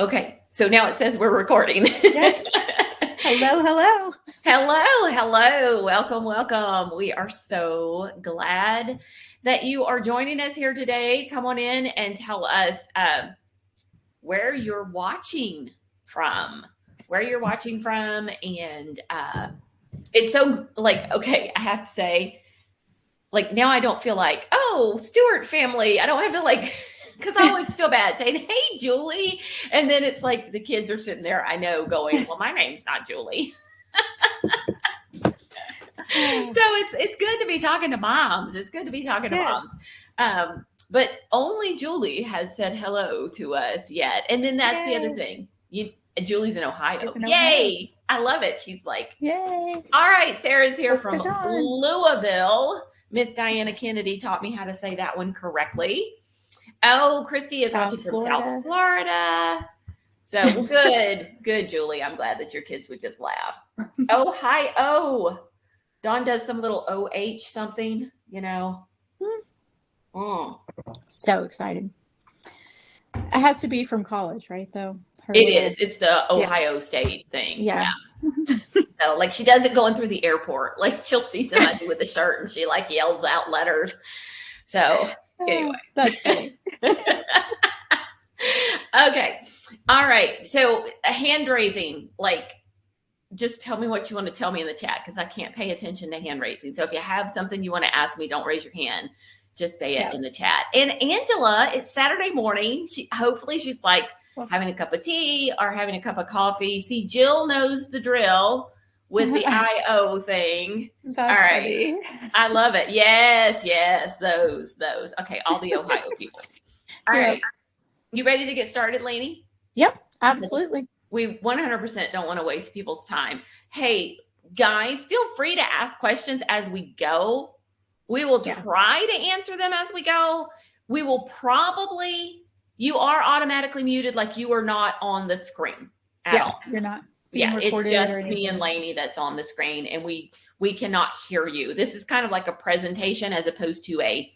Okay, so now it says we're recording. Yes. Hello, hello. Hello. Welcome. We are so glad that you are joining us here today. Come on in and tell us where you're watching from. And it's so okay, I have to say, now I don't feel like, oh, Stewart family. I don't have to because I always feel bad saying, hey, Julie. And then it's like the kids are sitting there, I know, going, well, my name's not Julie. So it's good to be talking to moms. It's good to be talking to moms. But only Julie has said hello to us yet. And then that's the other thing. Julie's in Ohio. Yay! I love it. She's like, yay. All right, Sarah's here from Louisville. Miss Diana Kennedy taught me how to say that one correctly. Oh, Christy is watching from South Florida. So good, Julie. I'm glad that your kids would just laugh. Oh, hi. Oh, Dawn does some little OH something, So excited. It has to be from college, right, though? It is. It's the Ohio State thing. Yeah. So, she does it going through the airport. She'll see somebody with a shirt and she, yells out letters. So, anyway. That's funny. Okay. All right. So, hand raising, just tell me what you want to tell me in the chat because I can't pay attention to hand raising. So if you have something you want to ask me, don't raise your hand. Just say it in the chat. And Angela, it's Saturday morning. Hopefully she's having a cup of tea or having a cup of coffee. See, Jill knows the drill with the IO thing. That's all right. Funny. I love it. Yes, those. Okay, all the Ohio people. All right. You ready to get started, Laney? Yep, absolutely. We 100% don't want to waste people's time. Hey, guys, feel free to ask questions as we go. We will try to answer them as we go. We will you are automatically muted, you are not on the screen at all. You're not. It's just me and Laney that's on the screen, and we cannot hear you. This is kind of like a presentation as opposed to a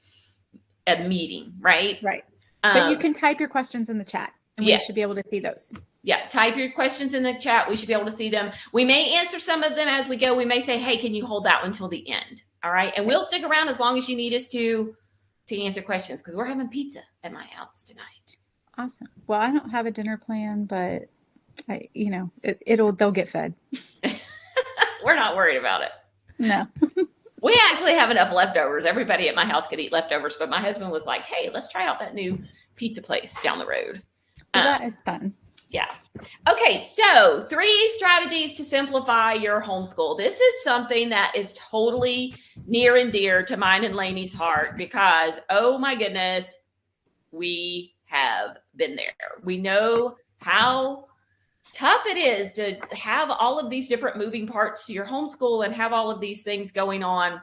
meeting, right? Right. But you can type your questions in the chat. And we should be able to see those. Yeah, type your questions in the chat. We should be able to see them. We may answer some of them as we go. We may say, hey, can you hold that one till the end? All right. And we'll stick around as long as you need us to answer questions because we're having pizza at my house tonight. Awesome. Well, I don't have a dinner plan, but they'll get fed. We're not worried about it. No. We actually have enough leftovers. Everybody at my house could eat leftovers, but my husband was like, hey, let's try out that new pizza place down the road. That is fun. Yeah. Okay. So 3 strategies to simplify your homeschool. This is something that is totally near and dear to mine and Laney's heart because, oh my goodness, we have been there. We know how tough it is to have all of these different moving parts to your homeschool and have all of these things going on,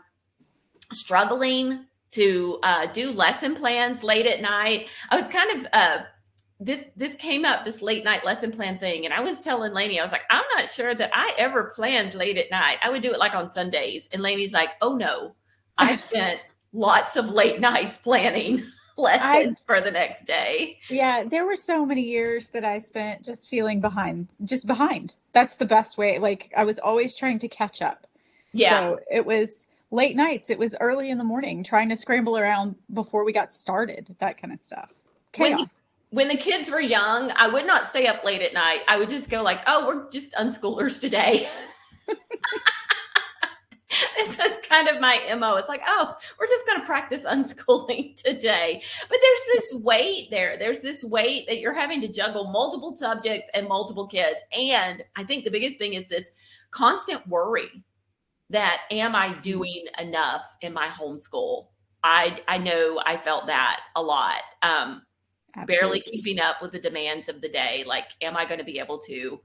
struggling to do lesson plans late at night. I was kind of, this came up, this late night lesson plan thing. And I was telling Laney, I was like, I'm not sure that I ever planned late at night. I would do it on Sundays. And Laney's like, oh no, I spent lots of late nights planning lessons for the next day. Yeah, there were so many years that I spent just feeling behind. That's the best way. I was always trying to catch up. Yeah. So it was late nights. It was early in the morning, trying to scramble around before we got started, that kind of stuff. Chaos. When the kids were young, I would not stay up late at night. I would just go oh, we're just unschoolers today. This was kind of my MO. It's oh, we're just going to practice unschooling today. But there's this weight there. There's this weight that you're having to juggle multiple subjects and multiple kids. And I think the biggest thing is this constant worry that, am I doing enough in my homeschool? I know I felt that a lot. Barely keeping up with the demands of the day. Am I going to be able to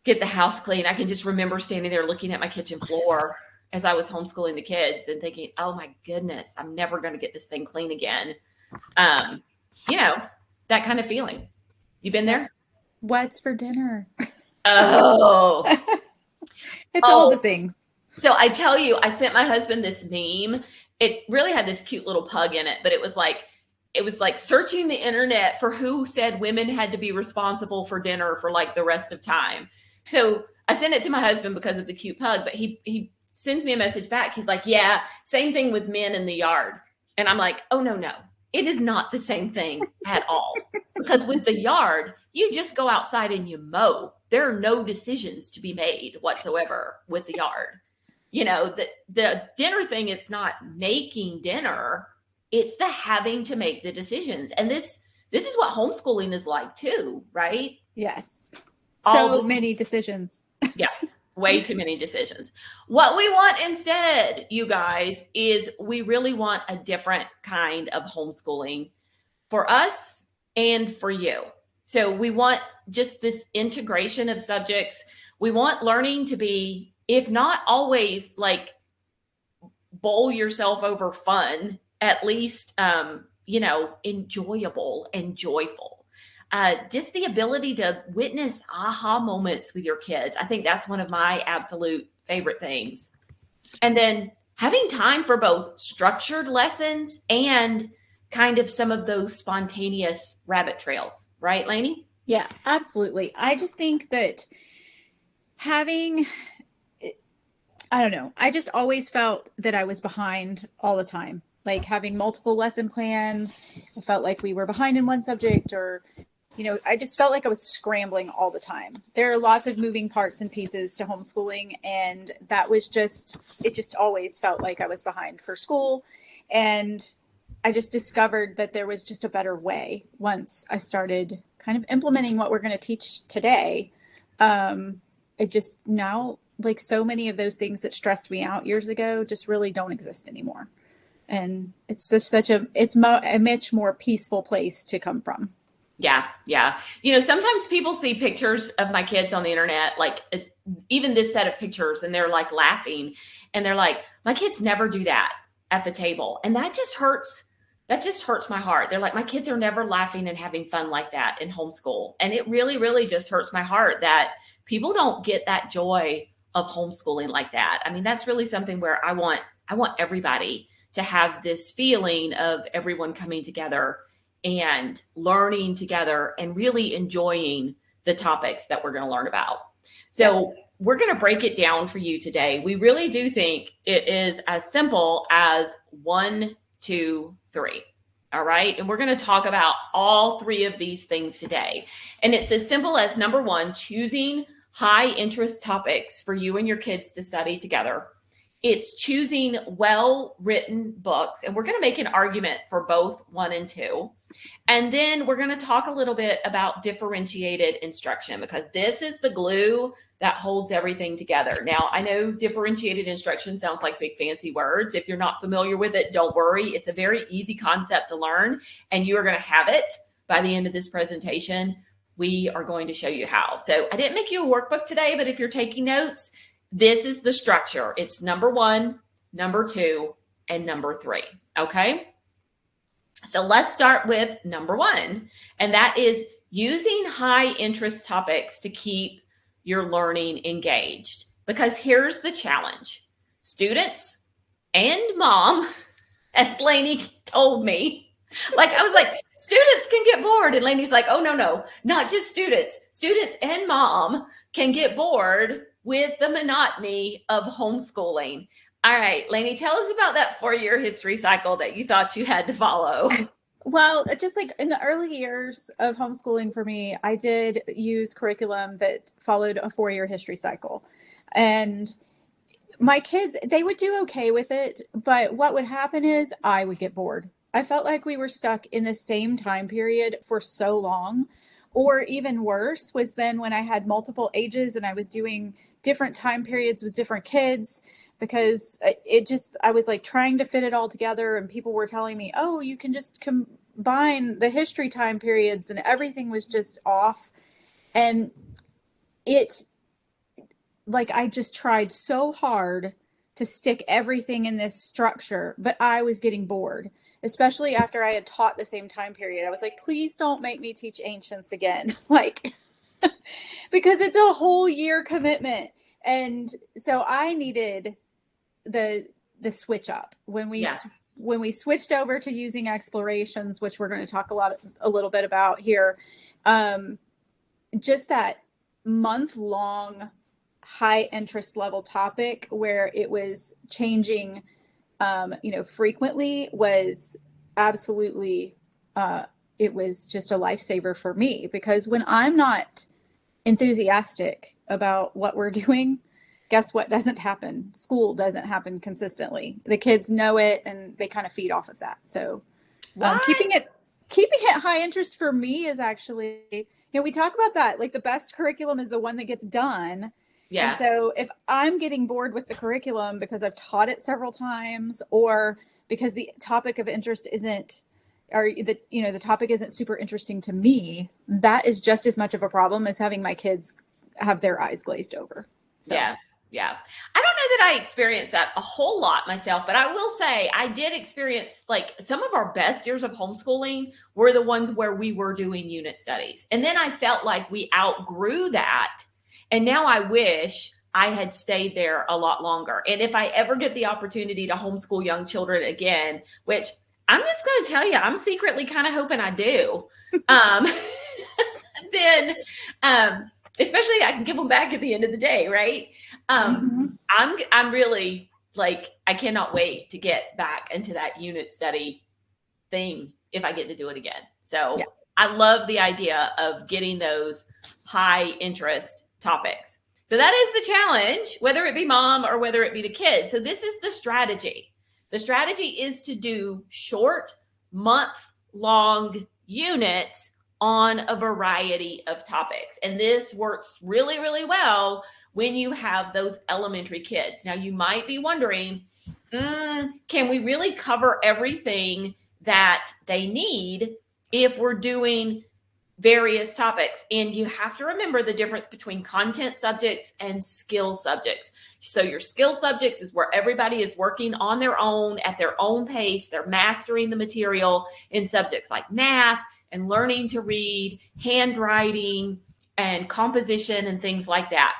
get the house clean? I can just remember standing there looking at my kitchen floor as I was homeschooling the kids and thinking, oh my goodness, I'm never going to get this thing clean again. That kind of feeling. You been there? What's for dinner? Oh. It's all the things. So I tell you, I sent my husband this meme. It really had this cute little pug in it, but it was it was like searching the internet for who said women had to be responsible for dinner for like the rest of time. So I sent it to my husband because of the cute pug, but he sends me a message back. He's like, yeah, same thing with men in the yard. And I'm like, oh, no. It is not the same thing at all. Because with the yard, you just go outside and you mow. There are no decisions to be made whatsoever with the yard. You know, the dinner thing, it's not making dinner. It's the having to make the decisions. And this is what homeschooling is like too, right? Yes. So many decisions. Yeah. Way too many decisions. What we want instead, you guys, is we really want a different kind of homeschooling for us and for you. So we want just this integration of subjects. We want learning to be, if not always like bowl yourself over fun, at least, enjoyable and joyful. Just the ability to witness aha moments with your kids. I think that's one of my absolute favorite things. And then having time for both structured lessons and kind of some of those spontaneous rabbit trails. Right, Laney? Yeah, absolutely. I just think that I don't know. I just always felt that I was behind all the time. Like having multiple lesson plans, I felt like we were behind in one subject, or I just felt like I was scrambling all the time. There are lots of moving parts and pieces to homeschooling. And it just always felt like I was behind for school. And I just discovered that there was just a better way once I started kind of implementing what we're going to teach today. It just now, like so many of those things that stressed me out years ago, just really don't exist anymore. And it's just a much more peaceful place to come from. Yeah. Sometimes people see pictures of my kids on the internet, like even this set of pictures, and they're like laughing and they're like, my kids never do that at the table. And that just hurts my heart. They're like, my kids are never laughing and having fun like that in homeschool. And it really, really just hurts my heart that people don't get that joy of homeschooling like that. I mean, that's really something where I want everybody to have this feeling of everyone coming together and learning together and really enjoying the topics that we're going to learn about. So We're going to break it down for you today. We really do think it is as simple as 1, 2, 3. All right. And we're going to talk about all three of these things today. And it's as simple as, number 1, choosing high interest topics for you and your kids to study together. It's choosing well-written books, and we're going to make an argument for both 1 and 2. And then we're going to talk a little bit about differentiated instruction, because this is the glue that holds everything together. Now, I know differentiated instruction sounds like big fancy words. If you're not familiar with it, don't worry. It's a very easy concept to learn, and you are going to have it by the end of this presentation. We are going to show you how. So I didn't make you a workbook today, but if you're taking notes, this is the structure. It's number 1, number 2, and number 3. Okay. So let's start with number 1, and that is using high interest topics to keep your learning engaged. Because here's the challenge. Students and mom, as Laney told me, like I was like, students can get bored. And Laney's like, oh, no, not just students. Students and mom can get bored with the monotony of homeschooling. All right, Laney, tell us about that 4-year history cycle that you thought you had to follow. Well, just like in the early years of homeschooling for me, I did use curriculum that followed a 4-year history cycle. And my kids, they would do okay with it. But what would happen is I would get bored. I felt like we were stuck in the same time period for so long. Or even worse was then when I had multiple ages and I was doing different time periods with different kids, because I was like trying to fit it all together, and people were telling me, oh, you can just combine the history time periods, and everything was just off. And I just tried so hard to stick everything in this structure, but I was getting bored, especially after I had taught the same time period. I was like, please don't make me teach ancients again. Because it's a whole year commitment. And so I needed the switch up when we when we switched over to using explorations, which we're going to talk a little bit about here, just that month-long high interest level topic where it was changing, frequently was absolutely, it was just a lifesaver for me, because when I'm not enthusiastic about what we're doing, guess what doesn't happen? School doesn't happen consistently. The kids know it and they kind of feed off of that. So keeping it high interest for me is actually, we talk about that. Like, the best curriculum is the one that gets done. Yeah. And so if I'm getting bored with the curriculum because I've taught it several times, or because the topic of interest isn't, or the topic isn't super interesting to me, that is just as much of a problem as having my kids have their eyes glazed over. So. Yeah. Yeah. I don't know that I experienced that a whole lot myself, but I will say I did experience, like, some of our best years of homeschooling were the ones where we were doing unit studies. And then I felt like we outgrew that. And now I wish I had stayed there a lot longer. And if I ever get the opportunity to homeschool young children again, which I'm just going to tell you, I'm secretly kind of hoping I do, then, especially I can give them back at the end of the day, right? I'm really, like, I cannot wait to get back into that unit study thing if I get to do it again. So yeah. I love the idea of getting those high interest topics. So that is the challenge, whether it be mom or whether it be the kid. So this is the strategy. The strategy is to do short, month-long units on a variety of topics. And this works really, really well when you have those elementary kids. Now, you might be wondering, can we really cover everything that they need if we're doing various topics? And you have to remember the difference between content subjects and skill subjects. So your skill subjects is where everybody is working on their own at their own pace. They're mastering the material in subjects like math and learning to read, handwriting, and composition and things like that.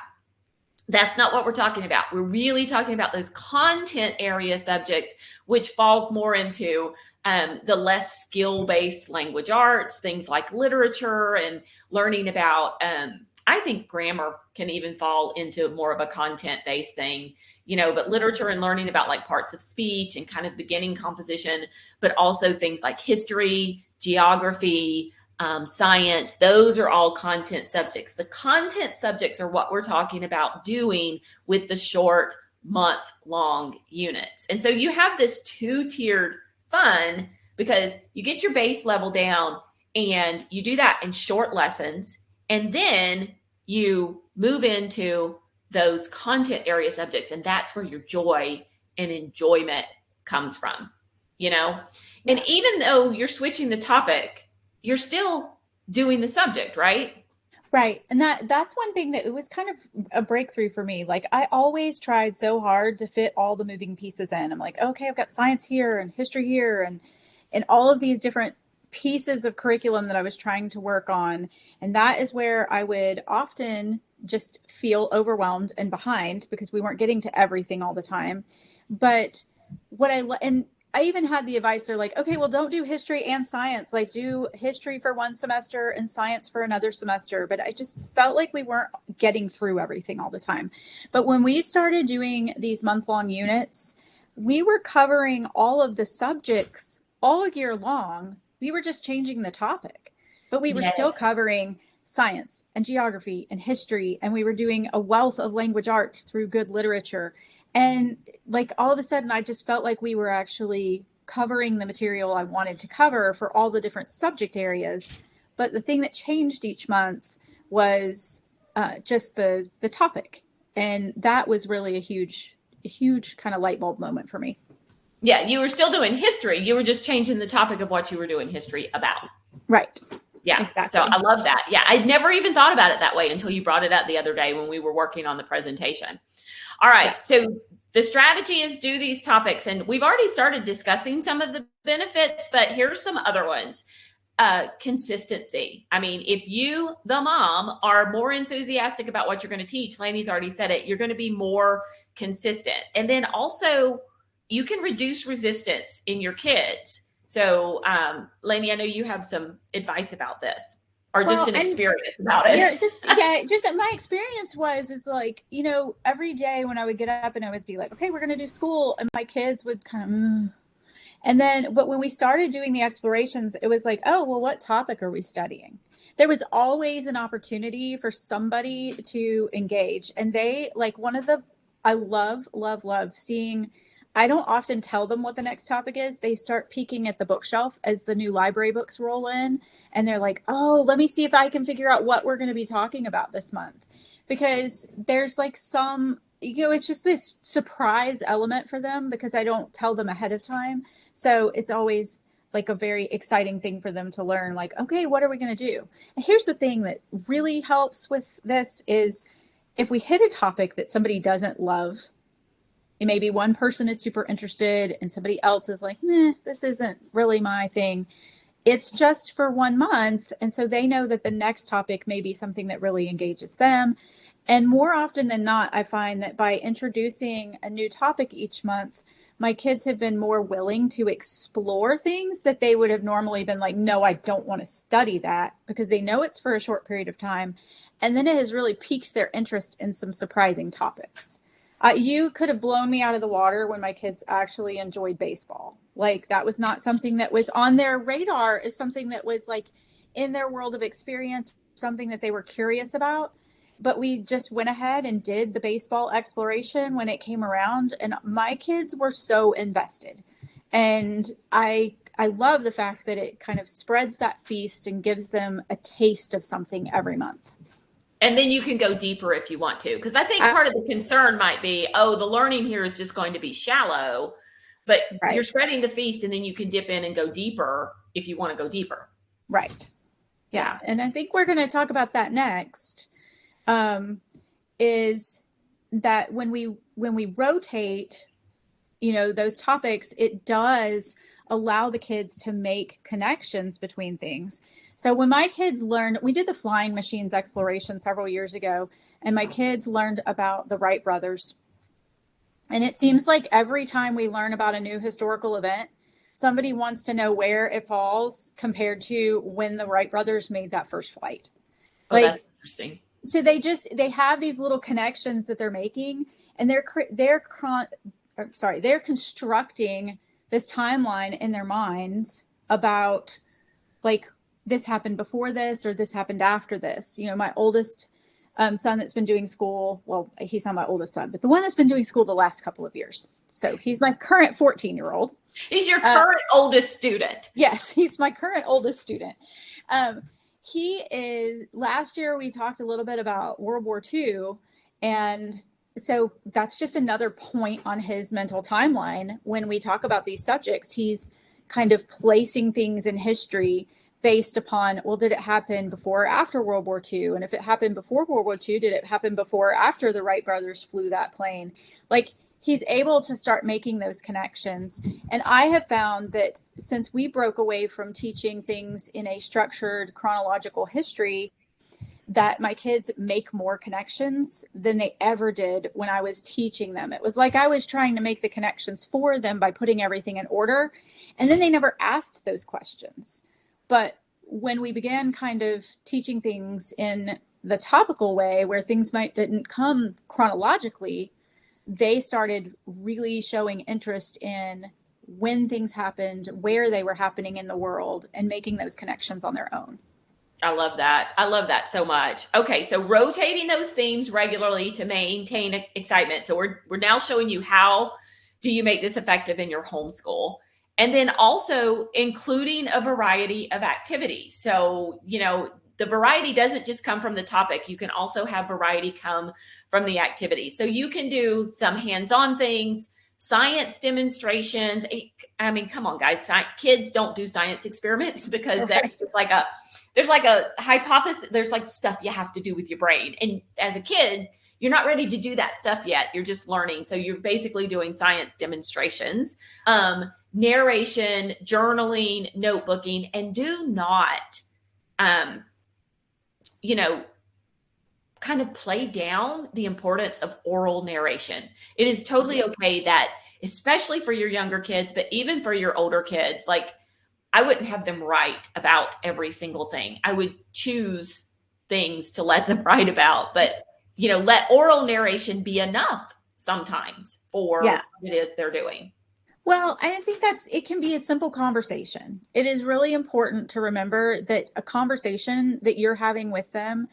That's not what we're talking about. We're really talking about those content area subjects, which falls more into the less skill-based language arts, things like literature and learning about, I think grammar can even fall into more of a content-based thing, but literature and learning about, like, parts of speech and kind of beginning composition, but also things like history, geography, science. Those are all content subjects. The content subjects are what we're talking about doing with the short month-long units. And so you have this two-tiered fun, because you get your base level down and you do that in short lessons, and then you move into those content area subjects, and that's where your joy and enjoyment comes from, And even though you're switching the topic, you're still doing the subject, right? Right. And that's one thing that it was kind of a breakthrough for me. Like, I always tried so hard to fit all the moving pieces in. I'm like, okay, I've got science here and history here and all of these different pieces of curriculum that I was trying to work on. And that is where I would often just feel overwhelmed and behind, because we weren't getting to everything all the time. But I even had the advice, they're like, okay, well, don't do history and science, like do history for one semester and science for another semester. But I just felt like we weren't getting through everything all the time. But when we started doing these month-long units, we were covering all of the subjects all year long. We were just changing the topic, but we were still covering science and geography and history. And we were doing a wealth of language arts through good literature. And, like, all of a sudden, I just felt like we were actually covering the material I wanted to cover for all the different subject areas. But the thing that changed each month was just the topic. And that was really a huge kind of light bulb moment for me. Yeah, you were still doing history. You were just changing the topic of what you were doing history about. Right. Yeah, exactly. So I love that. Yeah, I'd never even thought about it that way until you brought it up the other day when we were working on the presentation. All right, yeah. So the strategy is do these topics, and we've already started discussing some of the benefits, but here's some other ones. Consistency. I mean, if you, the mom, are more enthusiastic about what you're going to teach, Laney's already said it, you're going to be more consistent. And then also you can reduce resistance in your kids. So, Laney, I know you have some advice about this, or just an experience about it. Yeah, just my experience is like, every day when I would get up and I would be like, okay, we're going to do school, and my kids would kind of, and then, but when we started doing the explorations, it was like, oh, well, what topic are we studying? There was always an opportunity for somebody to engage. And they, like, I love, love, love seeing, I don't often tell them what the next topic is. They start peeking at the bookshelf as the new library books roll in. And they're like, oh, let me see if I can figure out what we're going to be talking about this month. Because there's like some, it's just this surprise element for them because I don't tell them ahead of time. So it's always like a very exciting thing for them to learn, like, okay, what are we going to do? And here's the thing that really helps with this is if we hit a topic that somebody doesn't love, and maybe one person is super interested and somebody else is like, this isn't really my thing. It's just for 1 month. And so they know that the next topic may be something that really engages them. And more often than not, I find that by introducing a new topic each month, my kids have been more willing to explore things that they would have normally been like, no, I don't want to study that, because they know it's for a short period of time. And then it has really piqued their interest in some surprising topics. You could have blown me out of the water when my kids actually enjoyed baseball. Like, that was not something that was on their radar, is something that was like in their world of experience, something that they were curious about. But we just went ahead and did the baseball exploration when it came around, and my kids were so invested. And I love the fact that it kind of spreads that feast and gives them a taste of something every month. And then you can go deeper if you want to, because I think part of the concern might be, oh, the learning here is just going to be shallow, but you're spreading the feast, and then you can dip in and go deeper if you want to go deeper. Right. Yeah. And I think we're going to talk about that next. Is that when we rotate, those topics, it does allow the kids to make connections between things. So when my kids learned, we did the flying machines exploration several years ago, and my kids learned about the Wright brothers. And it seems like every time we learn about a new historical event, somebody wants to know where it falls compared to when the Wright brothers made that first flight. Oh, that's interesting. So they have these little connections that they're making, and they're constructing this timeline in their minds about, like, this happened before this, or this happened after this. My oldest son that's been doing school, well, he's not my oldest son, but the one that's been doing school the last couple of years. So he's my current 14-year-old. He's your current oldest student. Yes, he's my current oldest student. Last year we talked a little bit about World War II. And so that's just another point on his mental timeline. When we talk about these subjects, he's kind of placing things in history based upon, well, did it happen before or after World War II? And if it happened before World War II, did it happen before or after the Wright brothers flew that plane? Like, he's able to start making those connections. And I have found that since we broke away from teaching things in a structured chronological history, that my kids make more connections than they ever did when I was teaching them. It was like I was trying to make the connections for them by putting everything in order. And then they never asked those questions. But when we began kind of teaching things in the topical way, where things didn't come chronologically, they started really showing interest in when things happened, where they were happening in the world, and making those connections on their own. I love that. I love that so much. Okay, so rotating those themes regularly to maintain excitement. So we're now showing you how do you make this effective in your homeschool. And then also including a variety of activities. So, the variety doesn't just come from the topic. You can also have variety come from the activities. So you can do some hands-on things, science demonstrations. I mean, come on, guys. Kids don't do science experiments because there's like a hypothesis. There's like stuff you have to do with your brain. And as a kid, you're not ready to do that stuff yet. You're just learning. So you're basically doing science demonstrations, narration, journaling, notebooking, and do not, kind of play down the importance of oral narration. It is totally okay that, especially for your younger kids, but even for your older kids, like I wouldn't have them write about every single thing. I would choose things to let them write about, but let oral narration be enough sometimes for what it is they're doing. Well, I think it can be a simple conversation. It is really important to remember that a conversation that you're having with them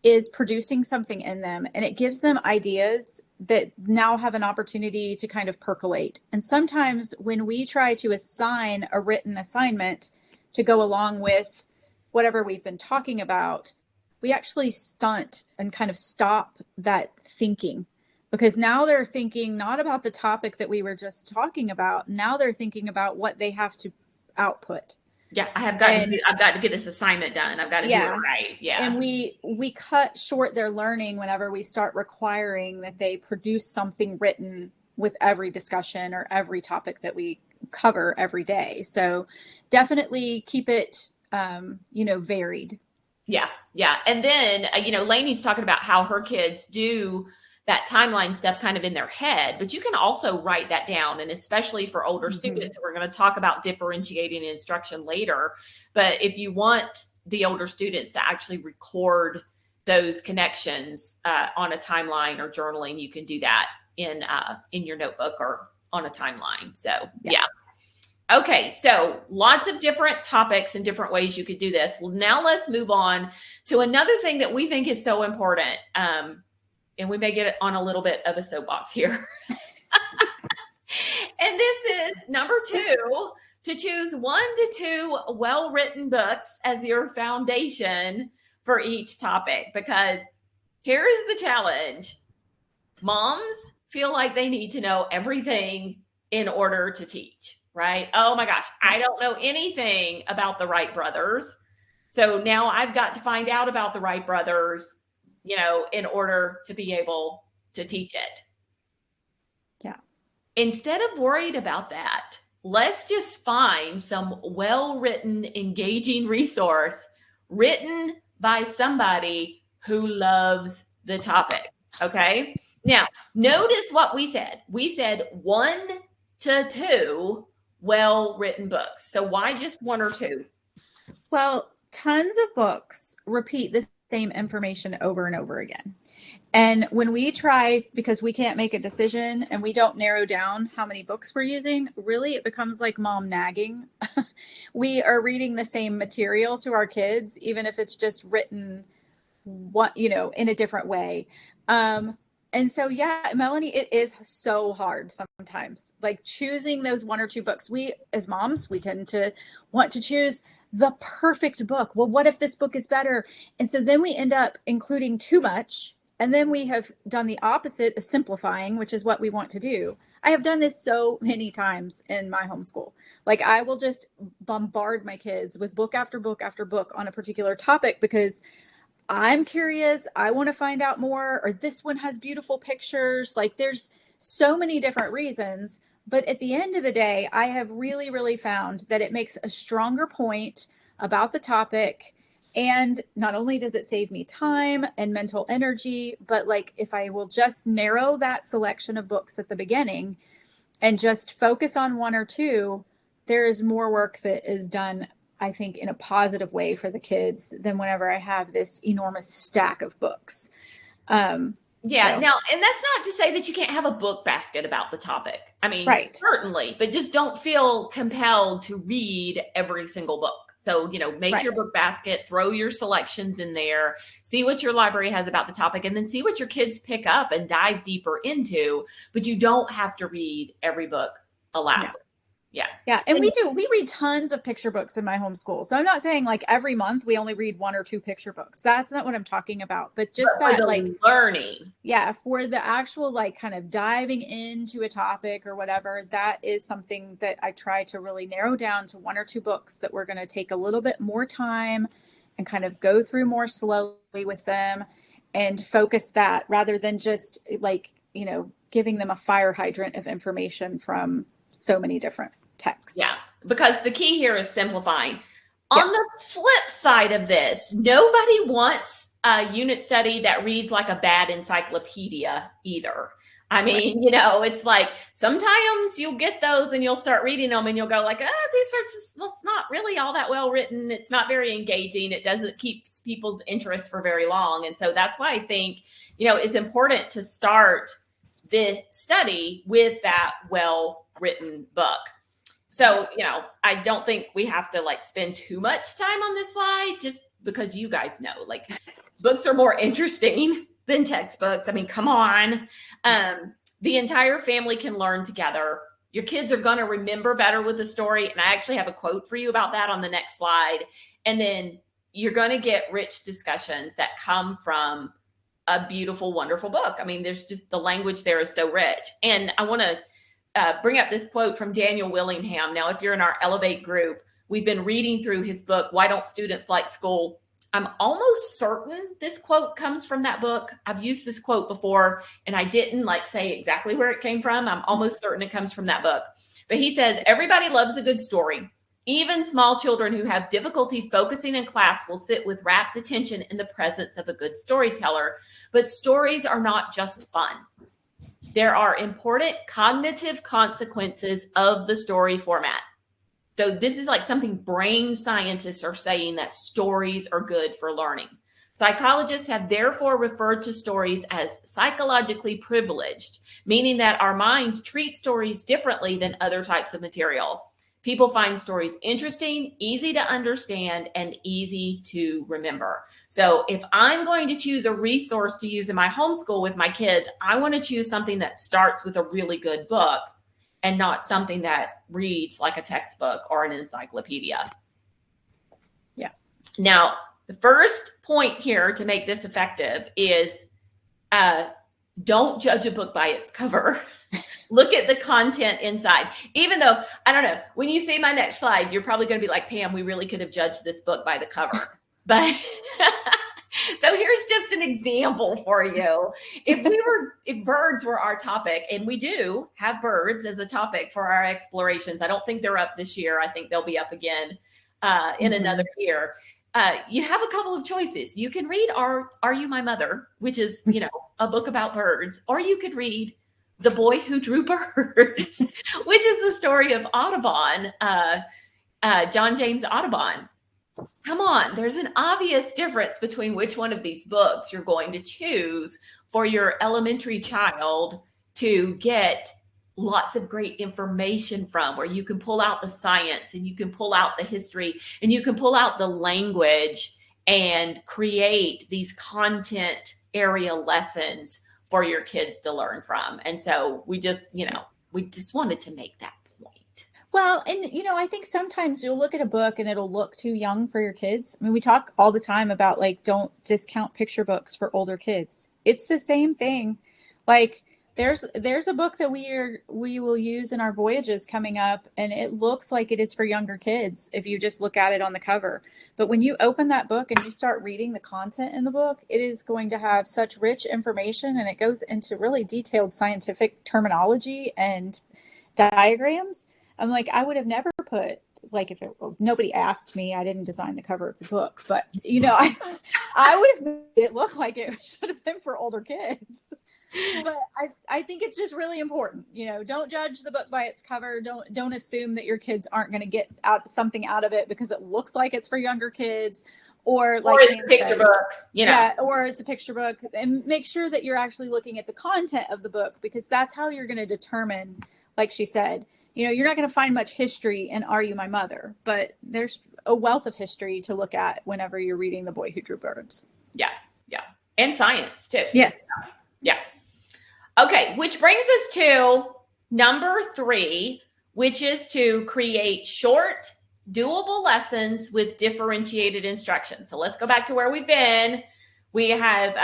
is producing something in them, and it gives them ideas that now have an opportunity to kind of percolate. And sometimes when we try to assign a written assignment to go along with whatever we've been talking about, we actually stunt and kind of stop that thinking, because now they're thinking not about the topic that we were just talking about. Now they're thinking about what they have to output. Yeah, I've got to get this assignment done. I've got to do it right. Yeah. And we cut short their learning whenever we start requiring that they produce something written with every discussion or every topic that we cover every day. So definitely keep it, varied. Yeah. Yeah. And then, Laney's talking about how her kids do that timeline stuff kind of in their head, but you can also write that down. And especially for older students, we're going to talk about differentiating instruction later. But if you want the older students to actually record those connections on a timeline or journaling, you can do that in your notebook or on a timeline. So yeah. Okay, so lots of different topics and different ways you could do this. Now let's move on to another thing that we think is so important. And we may get on a little bit of a soapbox here. And this is number 2, to choose 1 to 2 well-written books as your foundation for each topic. Because here is the challenge. Moms feel like they need to know everything in order to teach, right? Oh my gosh, I don't know anything about the Wright brothers. So now I've got to find out about the Wright brothers, in order to be able to teach it. Yeah. Instead of worried about that, let's just find some well-written, engaging resource written by somebody who loves the topic. Okay. Now, notice what we said. We said 1 to 2 well-written books. So why just 1 or 2? Well, tons of books repeat the same information over and over again. And when we try, because we can't make a decision and we don't narrow down how many books we're using, really it becomes like mom nagging. We are reading the same material to our kids, even if it's just written in a different way. And so, yeah, Melanie, it is so hard sometimes, like choosing those 1 or 2 books. We, as moms, we tend to want to choose the perfect book. Well, what if this book is better? And so then we end up including too much. And then we have done the opposite of simplifying, which is what we want to do. I have done this so many times in my homeschool. Like I will just bombard my kids with book after book after book on a particular topic because I'm curious, I want to find out more, or this one has beautiful pictures. Like there's so many different reasons. But at the end of the day, I have really, really found that it makes a stronger point about the topic. And not only does it save me time and mental energy, but like if I will just narrow that selection of books at the beginning and just focus on 1 or 2, there is more work that is done, I think, in a positive way for the kids than whenever I have this enormous stack of books. Now, and that's not to say that you can't have a book basket about the topic. I mean, certainly, but just don't feel compelled to read every single book. So, make your book basket, throw your selections in there, see what your library has about the topic, and then see what your kids pick up and dive deeper into. But you don't have to read every book aloud. No. Yeah. And we read tons of picture books in my homeschool. So I'm not saying like every month we only read 1 or 2 picture books. That's not what I'm talking about. But just that like learning. Yeah. For the actual like kind of diving into a topic or whatever, that is something that I try to really narrow down to 1 or 2 books that we're going to take a little bit more time and kind of go through more slowly with them and focus that rather than just like, giving them a fire hydrant of information from so many different texts. Yeah, because the key here is simplifying. On the flip side of this, nobody wants unit study that reads like a bad encyclopedia either. I mean, it's like sometimes you'll get those and you'll start reading them and you'll go like, these are just, that's not really all that well written. It's not very engaging. It doesn't keep people's interest for very long. And so that's why I think, it's important to start the study with that well-written book. So, I don't think we have to like spend too much time on this slide just because you guys know, like books are more interesting than textbooks. I mean, come on. The entire family can learn together. Your kids are going to remember better with the story. And I actually have a quote for you about that on the next slide. And then you're going to get rich discussions that come from a beautiful, wonderful book. I mean, there's just the language there is so rich. And I want to bring up this quote from Daniel Willingham. Now, if you're in our Elevate group, we've been reading through his book, Why Don't Students Like School? I'm almost certain this quote comes from that book. I've used this quote before and I didn't like say exactly where it came from. I'm almost certain it comes from that book. But he says, everybody loves a good story. Even small children who have difficulty focusing in class will sit with rapt attention in the presence of a good storyteller. But stories are not just fun. There are important cognitive consequences of the story format. So this is like something brain scientists are saying, that stories are good for learning. Psychologists have therefore referred to stories as psychologically privileged, meaning that our minds treat stories differently than other types of material. People find stories interesting, easy to understand, and easy to remember. So if I'm going to choose a resource to use in my homeschool with my kids, I want to choose something that starts with a really good book and not something that reads like a textbook or an encyclopedia. Yeah. Now, the first point here to make this effective is don't judge a book by its cover. Look at the content inside. Even though, I don't know, when you see my next slide, you're probably going to be like, Pam, we really could have judged this book by the cover. But so here's just an example for you. If birds were our topic, and we do have birds as a topic for our explorations. I don't think they're up this year. I think they'll be up again in another year. You have a couple of choices. You can read Are You My Mother, which is, a book about birds, or you could read The Boy Who Drew Birds, which is the story of Audubon, John James Audubon. Come on, there's an obvious difference between which one of these books you're going to choose for your elementary child to get lots of great information from, where you can pull out the science and you can pull out the history and you can pull out the language and create these content area lessons for your kids to learn from. And so we just wanted to make that point. Well, and I think sometimes you'll look at a book and it'll look too young for your kids. I mean, we talk all the time about like, don't discount picture books for older kids. It's the same thing. Like there's a book that we will use in our voyages coming up, and it looks like it is for younger kids if you just look at it on the cover. But when you open that book and you start reading the content in the book, it is going to have such rich information, and it goes into really detailed scientific terminology and diagrams. I'm like, I would have never put, like, if nobody asked me, I didn't design the cover of the book, but I would have made it look like it should have been for older kids. But I think it's just really important. Don't judge the book by its cover. Don't assume that your kids aren't going to get something out of it because it looks like it's for younger kids, or it's a picture book. Yeah, or it's a picture book. And make sure that you're actually looking at the content of the book, because that's how you're going to determine, like she said, you're not going to find much history in Are You My Mother, but there's a wealth of history to look at whenever you're reading The Boy Who Drew Birds. Yeah. And science too. Yes. Yeah. Okay, which brings us to number 3, which is to create short, doable lessons with differentiated instruction. So let's go back to where we've been. We have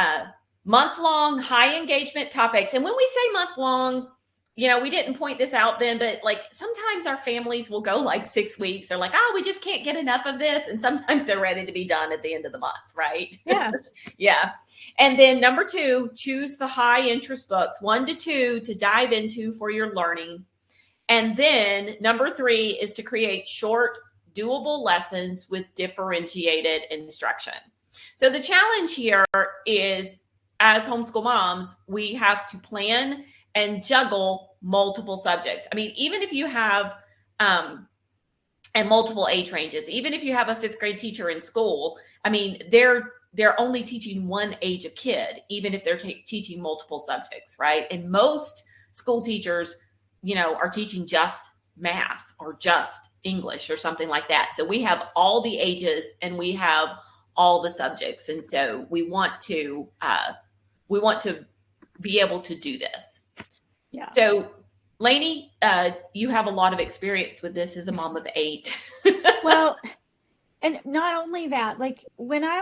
month-long, high engagement topics. And when we say month-long, we didn't point this out then, but like sometimes our families will go like 6 weeks. They're like, we just can't get enough of this. And sometimes they're ready to be done at the end of the month, right? Yeah. Yeah. And then number 2, choose the high interest books, 1 to 2 to dive into for your learning. And then number 3 is to create short, doable lessons with differentiated instruction. So the challenge here is, as homeschool moms, we have to plan and juggle multiple subjects. I mean, even if you have and multiple age ranges, even if you have a fifth grade teacher in school, I mean, they're only teaching one age of kid, even if they're teaching multiple subjects, right? And most school teachers, are teaching just math or just English or something like that. So we have all the ages and we have all the subjects, and so we want to be able to do this. Yeah. So Laney, you have a lot of experience with this as a mom of 8. Well, and not only that, like when I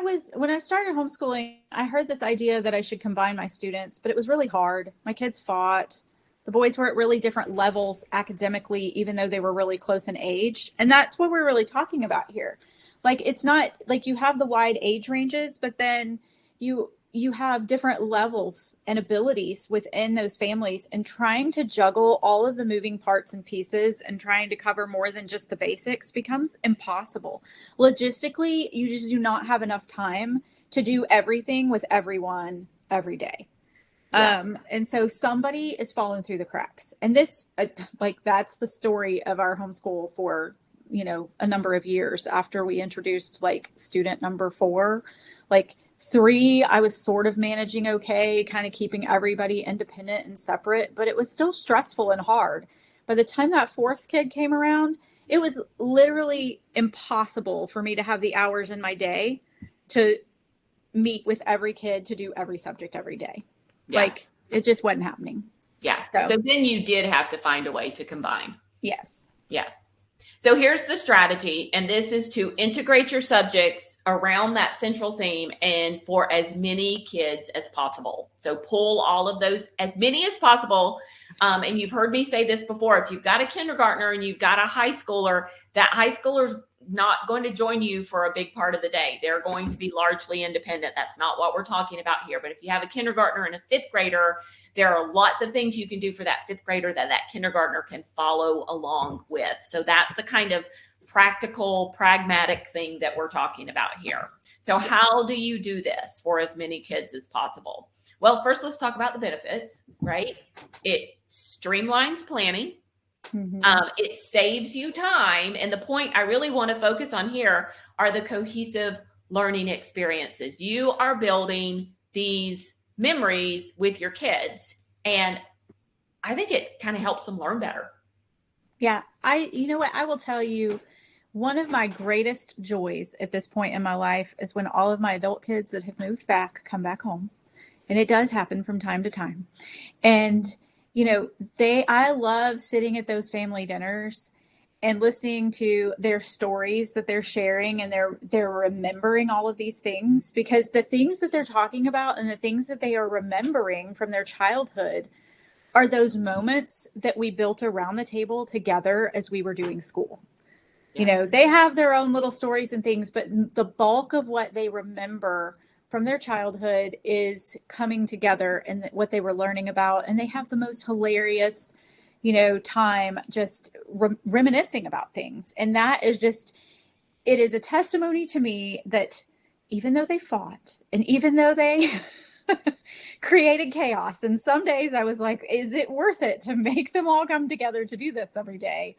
started homeschooling, I heard this idea that I should combine my students, but it was really hard. My kids fought. The boys were at really different levels academically, even though they were really close in age. And that's what we're really talking about here. Like, it's not like you have the wide age ranges, but then you have different levels and abilities within those families, and trying to juggle all of the moving parts and pieces and trying to cover more than just the basics becomes impossible. Logistically, you just do not have enough time to do everything with everyone every day. Yeah. And so somebody is falling through the cracks, and this, that's the story of our homeschool for, a number of years after we introduced like student number 4, like 3, I was sort of managing okay, kind of keeping everybody independent and separate, but it was still stressful and hard. By the time that 4th kid came around, it was literally impossible for me to have the hours in my day to meet with every kid to do every subject every day. Yeah. Like, it just wasn't happening. Yeah. So then you did have to find a way to combine. Yes. Yeah. So here's the strategy, and this is to integrate your subjects around that central theme and for as many kids as possible. So pull all of those, as many as possible. And you've heard me say this before, if you've got a kindergartner and you've got a high schooler, that high schooler's not going to join you for a big part of the day. They're going to be largely independent. That's not what we're talking about here. But if you have a kindergartner and a 5th grader, there are lots of things you can do for that 5th grader that kindergartner can follow along with. So that's the kind of practical, pragmatic thing that we're talking about here. So how do you do this for as many kids as possible? Well, first, let's talk about the benefits, right? It streamlines planning. Mm-hmm. It saves you time. And the point I really want to focus on here are the cohesive learning experiences. You are building these memories with your kids, and I think it kind of helps them learn better. Yeah. You know what? I will tell you, one of my greatest joys at this point in my life is when all of my adult kids that have moved back come back home. And it does happen from time to time. And I love sitting at those family dinners and listening to their stories that they're sharing, and they're remembering all of these things, because the things that they're talking about and the things that they are remembering from their childhood are those moments that we built around the table together as we were doing school. Yeah. They have their own little stories and things, but the bulk of what they remember from their childhood is coming together and what they were learning about. And they have the most hilarious, time just reminiscing about things. And that is it is a testimony to me that even though they fought and even though they created chaos, and some days I was like, is it worth it to make them all come together to do this every day?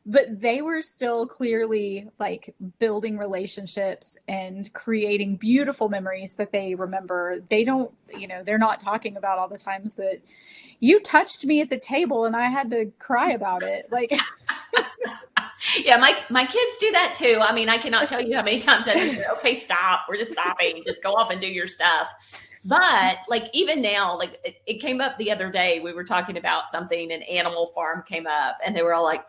But they were still clearly like building relationships and creating beautiful memories that they remember. They don't, they're not talking about all the times that you touched me at the table and I had to cry about it. Like, yeah, my kids do that too. I mean, I cannot tell you how many times I just say, okay, stop. We're just stopping. Just go off and do your stuff. But like, even now, like it came up the other day, we were talking about something and Animal Farm came up, and they were all like,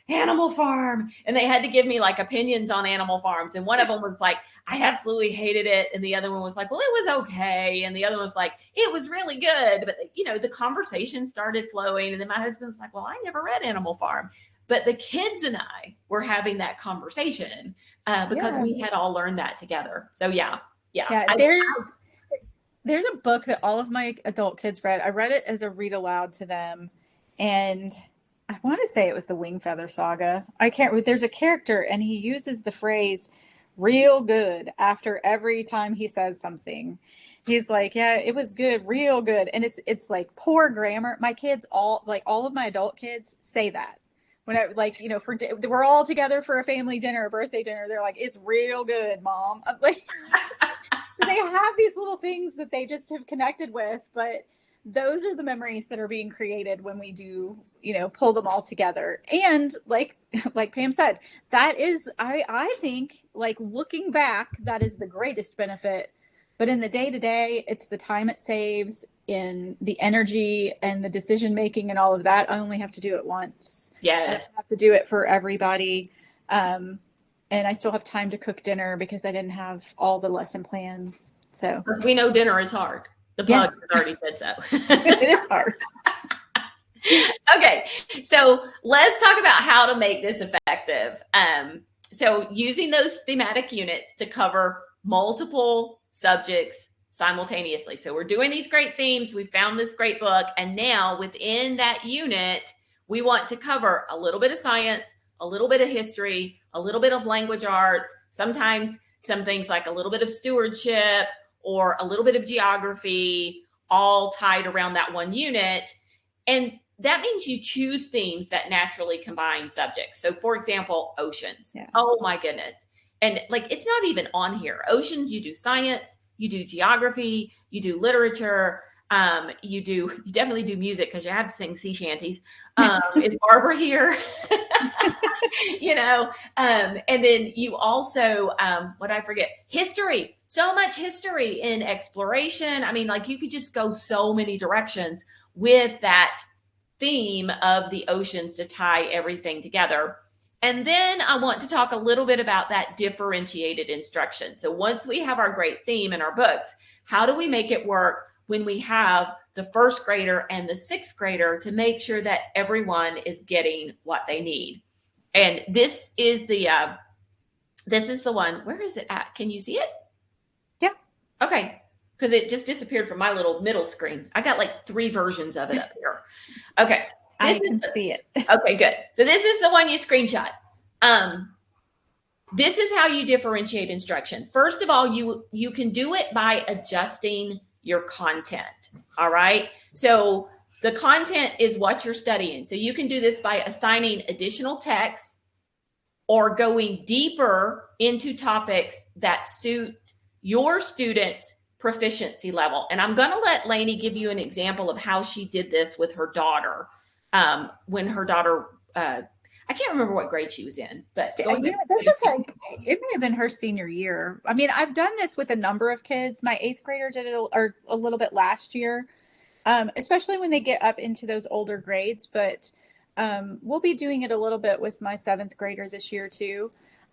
Animal Farm. And they had to give me like opinions on Animal Farms. And one of them was like, I absolutely hated it. And the other one was like, well, it was okay. And the other one was like, it was really good. But the conversation started flowing. And then my husband was like, well, I never read Animal Farm. But the kids and I were having that conversation because we had all learned that together. So yeah. There's a book that all of my adult kids read. I read it as a read aloud to them. And I want to say it was the Wing Feather Saga. I can't read. There's a character and he uses the phrase, real good after every time he says something. He's like, yeah, it was good, real good. And it's like poor grammar. My kids all of my adult kids say that. When I we're all together for a family dinner, a birthday dinner, they're like, it's real good, Mom. I'm like, so they have these little things that they just have connected with, but those are the memories that are being created when we do, pull them all together. And like Pam said, that is, I think, like, looking back, that is the greatest benefit. But in the day to day, it's the time it saves, in the energy and the decision making and all of that. I only have to do it once. Yes. I don't have to do it for everybody. And I still have time to cook dinner because I didn't have all the lesson plans. So we know dinner is hard. The plug has already said so. It is hard. Okay, so let's talk about how to make this effective. So using those thematic units to cover multiple subjects simultaneously. So we're doing these great themes. We found this great book. And now within that unit, we want to cover a little bit of science, a little bit of history, a little bit of language arts, sometimes some things like a little bit of stewardship or a little bit of geography, all tied around that one unit. And that means you choose themes that naturally combine subjects. So for example, oceans. Yeah. Oh my goodness. And like, it's not even on here. Oceans, you do science, you do geography, you do literature, you definitely do music because you have to sing sea shanties. Is Barbara here? And then you also, what I forget, history. So much history in exploration. I mean, like, you could just go so many directions with that theme of the oceans to tie everything together. And then I want to talk a little bit about that differentiated instruction. So once we have our great theme in our books, how do we make it work when we have the first grader and the sixth grader to make sure that everyone is getting what they need? And this is the one. Where is it at? Can you see it? Yeah. Okay. Because it just disappeared from my little middle screen. I got like 3 versions of it up here. Okay. I can see it. Okay, good. So this is the one you screenshot. This is how you differentiate instruction. First of all, you can do it by adjusting your content. All right. So the content is what you're studying. So you can do this by assigning additional text or going deeper into topics that suit your students' proficiency level. And I'm going to let Laney give you an example of how she did this with her daughter. When her daughter, I can't remember what grade she was in, but this was like, it may have been her senior year. I mean, I've done this with a number of kids. My 8th grader did it a little bit last year, especially when they get up into those older grades. But we'll be doing it a little bit with my 7th grader this year too.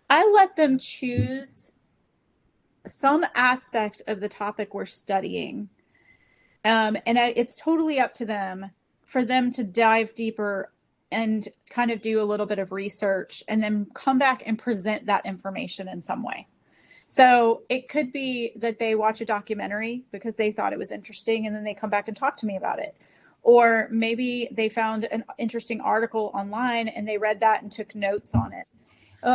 I let them choose some aspect of the topic we're studying. And it's totally up to them for them to dive deeper and kind of do a little bit of research and then come back and present that information in some way. So it could be that they watch a documentary because they thought it was interesting and then they come back and talk to me about it. Or maybe they found an interesting article online and they read that and took notes on it.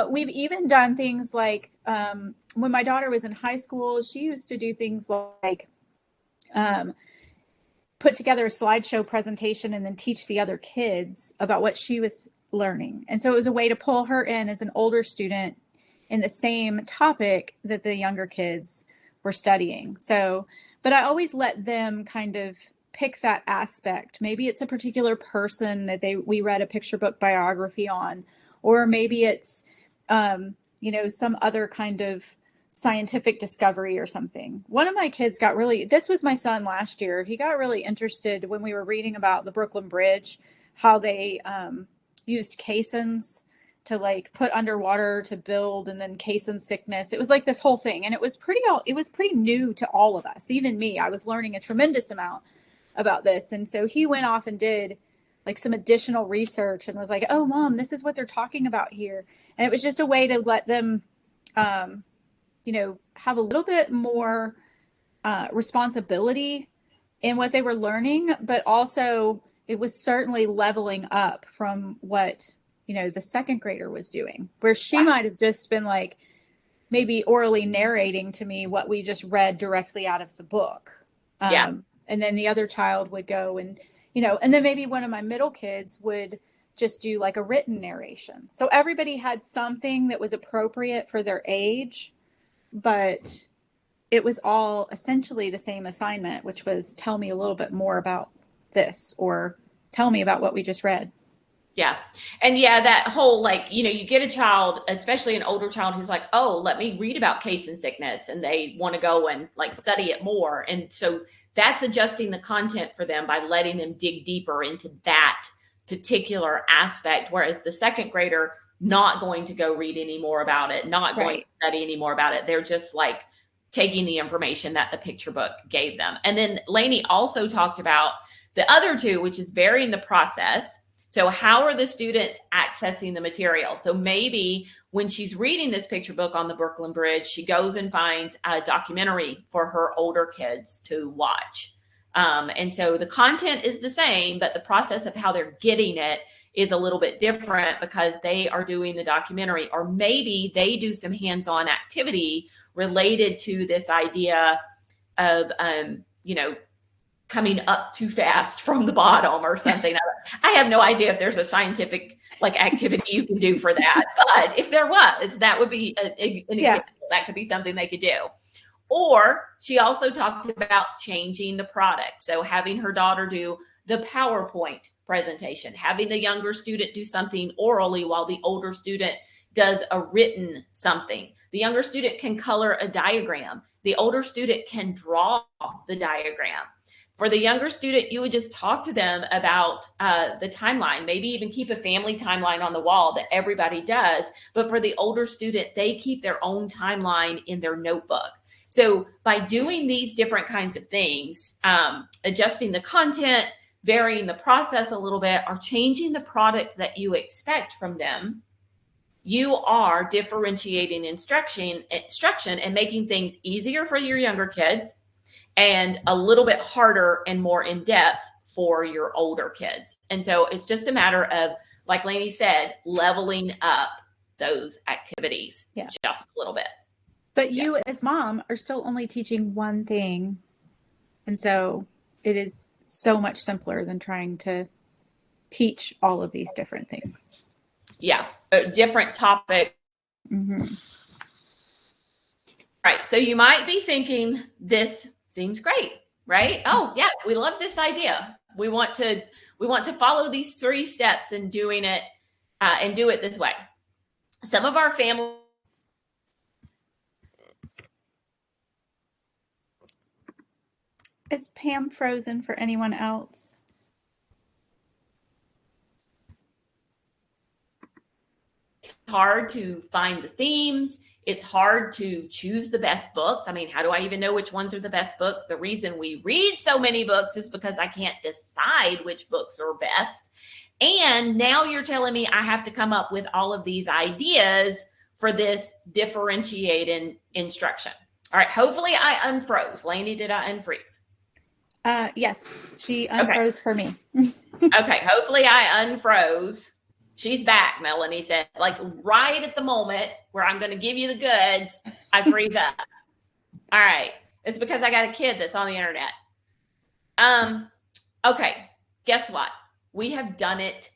We've even done things like when my daughter was in high school, she used to do things like put together a slideshow presentation and then teach the other kids about what she was learning. And so it was a way to pull her in as an older student in the same topic that the younger kids were studying. So, but I always let them kind of pick that aspect. Maybe it's a particular person that we read a picture book biography on, or maybe it's, some other kind of scientific discovery or something. One of my kids this was my son last year. He got really interested when we were reading about the Brooklyn Bridge, how they used caissons to like put underwater to build, and then caisson sickness. It was like this whole thing. And it was pretty new to all of us, even me. I was learning a tremendous amount about this. And so he went off and did like some additional research and was like, oh, Mom, this is what they're talking about here. And it was just a way to let them, have a little bit more responsibility in what they were learning, but also it was certainly leveling up from what, the 2nd grader was doing, where she might have just been like, maybe orally narrating to me what we just read directly out of the book. And then the other child would go and, and then maybe one of my middle kids would just do like a written narration. So everybody had something that was appropriate for their age, but it was all essentially the same assignment, which was tell me a little bit more about this, or tell me about what we just read. Yeah. And yeah, that whole, like, you get a child, especially an older child, who's like, oh, let me read about casein sickness. And they want to go and like study it more. And so that's adjusting the content for them by letting them dig deeper into that particular aspect. Whereas the second grader, not going to go read any more about it, not going to study any more about it. They're just like taking the information that the picture book gave them. And then Laney also talked about the other two, which is varying the process. So how are the students accessing the material? So maybe when she's reading this picture book on the Brooklyn Bridge, she goes and finds a documentary for her older kids to watch. And so the content is the same, but the process of how they're getting it is a little bit different because they are doing the documentary, or maybe they do some hands-on activity related to this idea of, coming up too fast from the bottom or something. I have no idea if there's a scientific like activity you can do for that, but if there was, that would be an example. That could be something they could do. Or she also talked about changing the product. So having her daughter do the PowerPoint presentation, having the younger student do something orally while the older student does a written something. The younger student can color a diagram. The older student can draw the diagram. For the younger student, you would just talk to them about the timeline, maybe even keep a family timeline on the wall that everybody does. But for the older student, they keep their own timeline in their notebook. So by doing these different kinds of things, adjusting the content, varying the process a little bit, or changing the product that you expect from them, you are differentiating instruction and making things easier for your younger kids and a little bit harder and more in depth for your older kids. And so it's just a matter of, like Laney said, leveling up those activities just a little bit. But you as mom are still only teaching one thing. And so it is so much simpler than trying to teach all of these different things. Yeah, a different topic. Mm-hmm. Right. So you might be thinking, this seems great, right? Oh yeah, we love this idea. We want to follow these 3 steps in doing it and do it this way. Some of our family. Is Pam frozen for anyone else? It's hard to find the themes. It's hard to choose the best books. I mean, how do I even know which ones are the best books? The reason we read so many books is because I can't decide which books are best. And now you're telling me I have to come up with all of these ideas for this differentiated instruction. All right, hopefully I unfroze. Laney, did I unfreeze? Yes, she unfroze for me. Okay, hopefully I unfroze. She's back, Melanie says. Like right at the moment where I'm going to give you the goods, I freeze up. All right. It's because I got a kid that's on the internet. Okay. Guess what? We have done it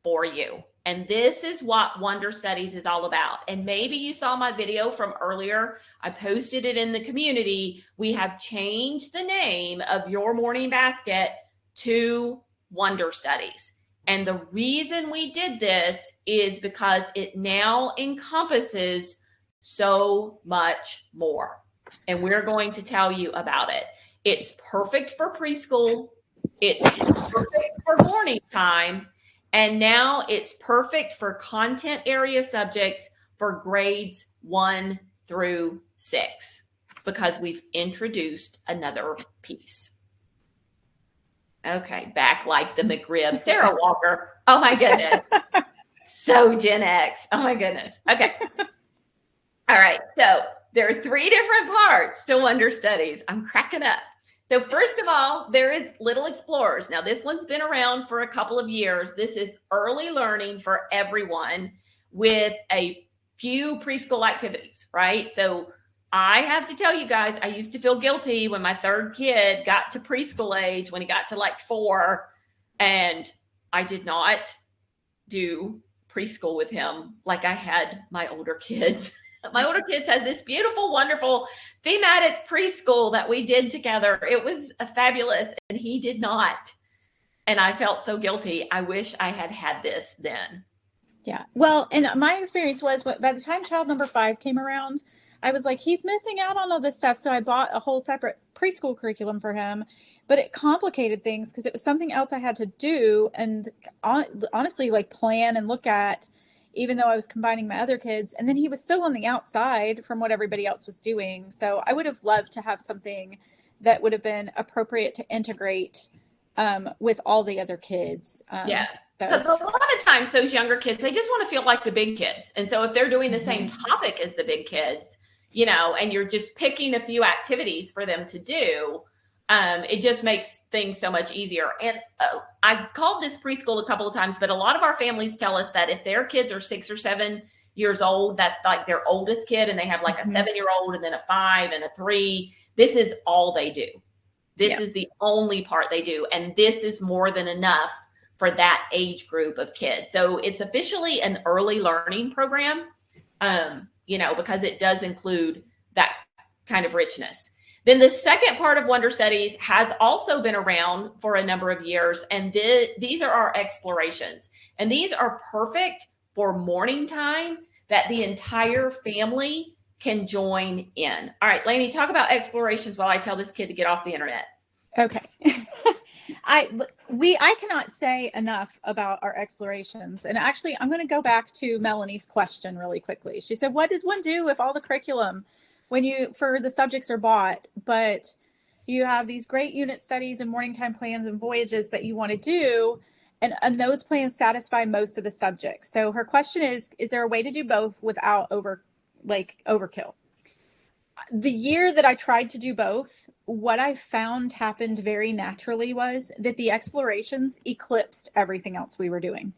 for you. And this is what Wonder Studies is all about. And maybe you saw my video from earlier. I posted it in the community. We have changed the name of Your Morning Basket to Wonder Studies. And the reason we did this is because it now encompasses so much more. And we're going to tell you about it. It's perfect for preschool. It's perfect for morning time. And now it's perfect for content area subjects for grades 1 through 6 because we've introduced another piece. Okay, back like the McRib. Sarah Walker. Oh my goodness. So Gen X. Oh my goodness. Okay. All right. So there are 3 different parts to Wonder Studies. I'm cracking up. So first of all, there is Little Explorers. Now this one's been around for a couple of years. This is early learning for everyone with a few preschool activities, right? So I have to tell you guys, I used to feel guilty when my third kid got to preschool age, when he got to like 4, and I did not do preschool with him like I had my older kids. My older kids had this beautiful, wonderful thematic preschool that we did together. It was fabulous, and he did not. And I felt so guilty. I wish I had had this then. Yeah. Well, and my experience was by the time child number 5 came around, I was like, he's missing out on all this stuff. So I bought a whole separate preschool curriculum for him, but it complicated things because it was something else I had to do and honestly, like plan and look at, even though I was combining my other kids. And then he was still on the outside from what everybody else was doing. So I would have loved to have something that would have been appropriate to integrate with all the other kids. Yeah. Because a lot of times those younger kids, they just want to feel like the big kids. And so if they're doing the same topic as the big kids, you know, and you're just picking a few activities for them to do, it just makes things so much easier. And I called this preschool a couple of times, but a lot of our families tell us that if their kids are 6 or 7 years old, that's like their oldest kid, and they have like a 7-year-old and then a 5 and a 3. This is all they do. This is the only part they do. And this is more than enough for that age group of kids. So it's officially an early learning program, you know, because it does include that kind of richness. Then the second part of Wonder Studies has also been around for a number of years. And these are our explorations. And these are perfect for morning time that the entire family can join in. All right, Laney, talk about explorations while I tell this kid to get off the internet. Okay. I cannot say enough about our explorations. And actually, I'm going to go back to Melanie's question really quickly. She said, what does one do if all the curriculum for the subjects are bought, but you have these great unit studies and morning time plans and voyages that you want to do, and those plans satisfy most of the subjects? So her question is there a way to do both without overkill? The year that I tried to do both, what I found happened very naturally was that the explorations eclipsed everything else we were doing.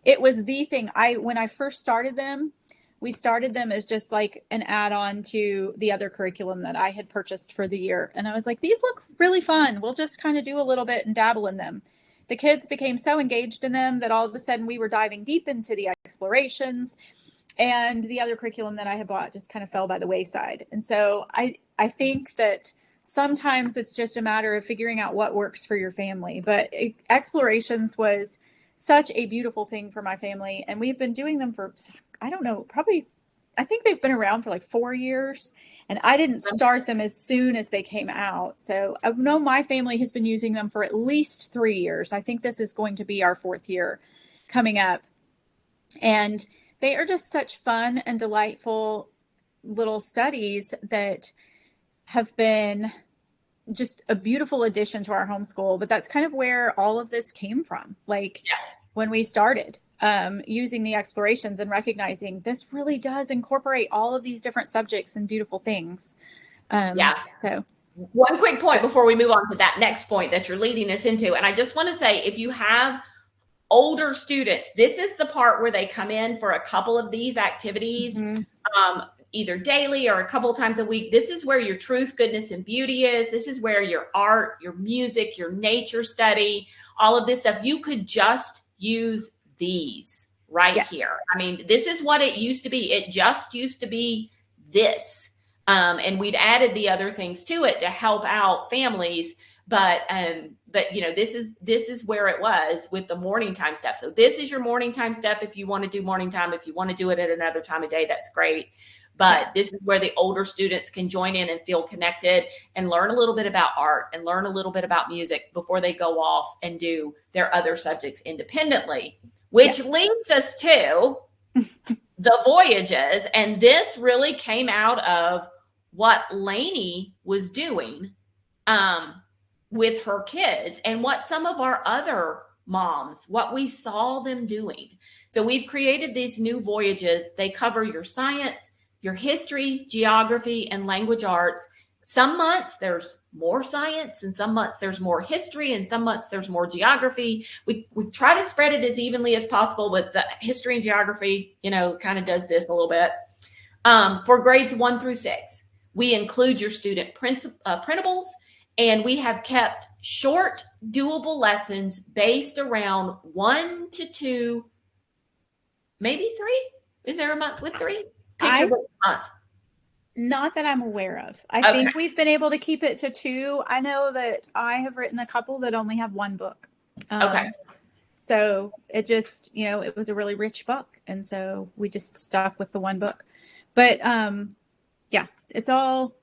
It was the thing. When I first started them, we started them as just like an add-on to the other curriculum that I had purchased for the year. And I was like, these look really fun. We'll just kind of do a little bit and dabble in them. The kids became so engaged in them that all of a sudden we were diving deep into the explorations. And the other curriculum that I had bought just kind of fell by the wayside. And so I think that sometimes it's just a matter of figuring out what works for your family. But explorations was such a beautiful thing for my family. And we've been doing them for, I don't know, I think they've been around for like 4 years. And I didn't start them as soon as they came out. So I know my family has been using them for at least 3 years. I think this is going to be our 4th year coming up. And they are just such fun and delightful little studies that have been just a beautiful addition to our homeschool. But that's kind of where all of this came from. When we started using the explorations and recognizing this really does incorporate all of these different subjects and beautiful things. So one quick point before we move on to that next point that you're leading us into. And I just want to say, if you have older students, this is the part where they come in for a couple of these activities, either daily or a couple of times a week. This is where your truth, goodness, and beauty is. This is where your art, your music, your nature study, all of this stuff. You could just use these right here. I mean, this is what it used to be. It just used to be this. And we'd added the other things to it to help out families. But you know, this is where it was with the morning time stuff. So this is your morning time stuff. If you want to do morning time, if you want to do it at another time of day, that's great. But this is where the older students can join in and feel connected and learn a little bit about art and learn a little bit about music before they go off and do their other subjects independently, which leads us to the voyages. And this really came out of what Laney was doing with her kids and what some of our other moms, what we saw them doing. So we've created these new voyages. They cover your science, your history, geography, and language arts. Some months there's more science, and some months there's more history, and some months there's more geography. We try to spread it as evenly as possible, but the history and geography, you know, kind of does this a little bit. For grades 1 through 6, we include your student printables, and we have kept short, doable lessons based around 1 to 2, maybe 3. Is there a month with 3? Picture book month. Not that I'm aware of. I think we've been able to keep it to 2. I know that I have written a couple that only have 1 book. So it just, it was a really rich book. And so we just stuck with the 1 book. But yeah, it's all,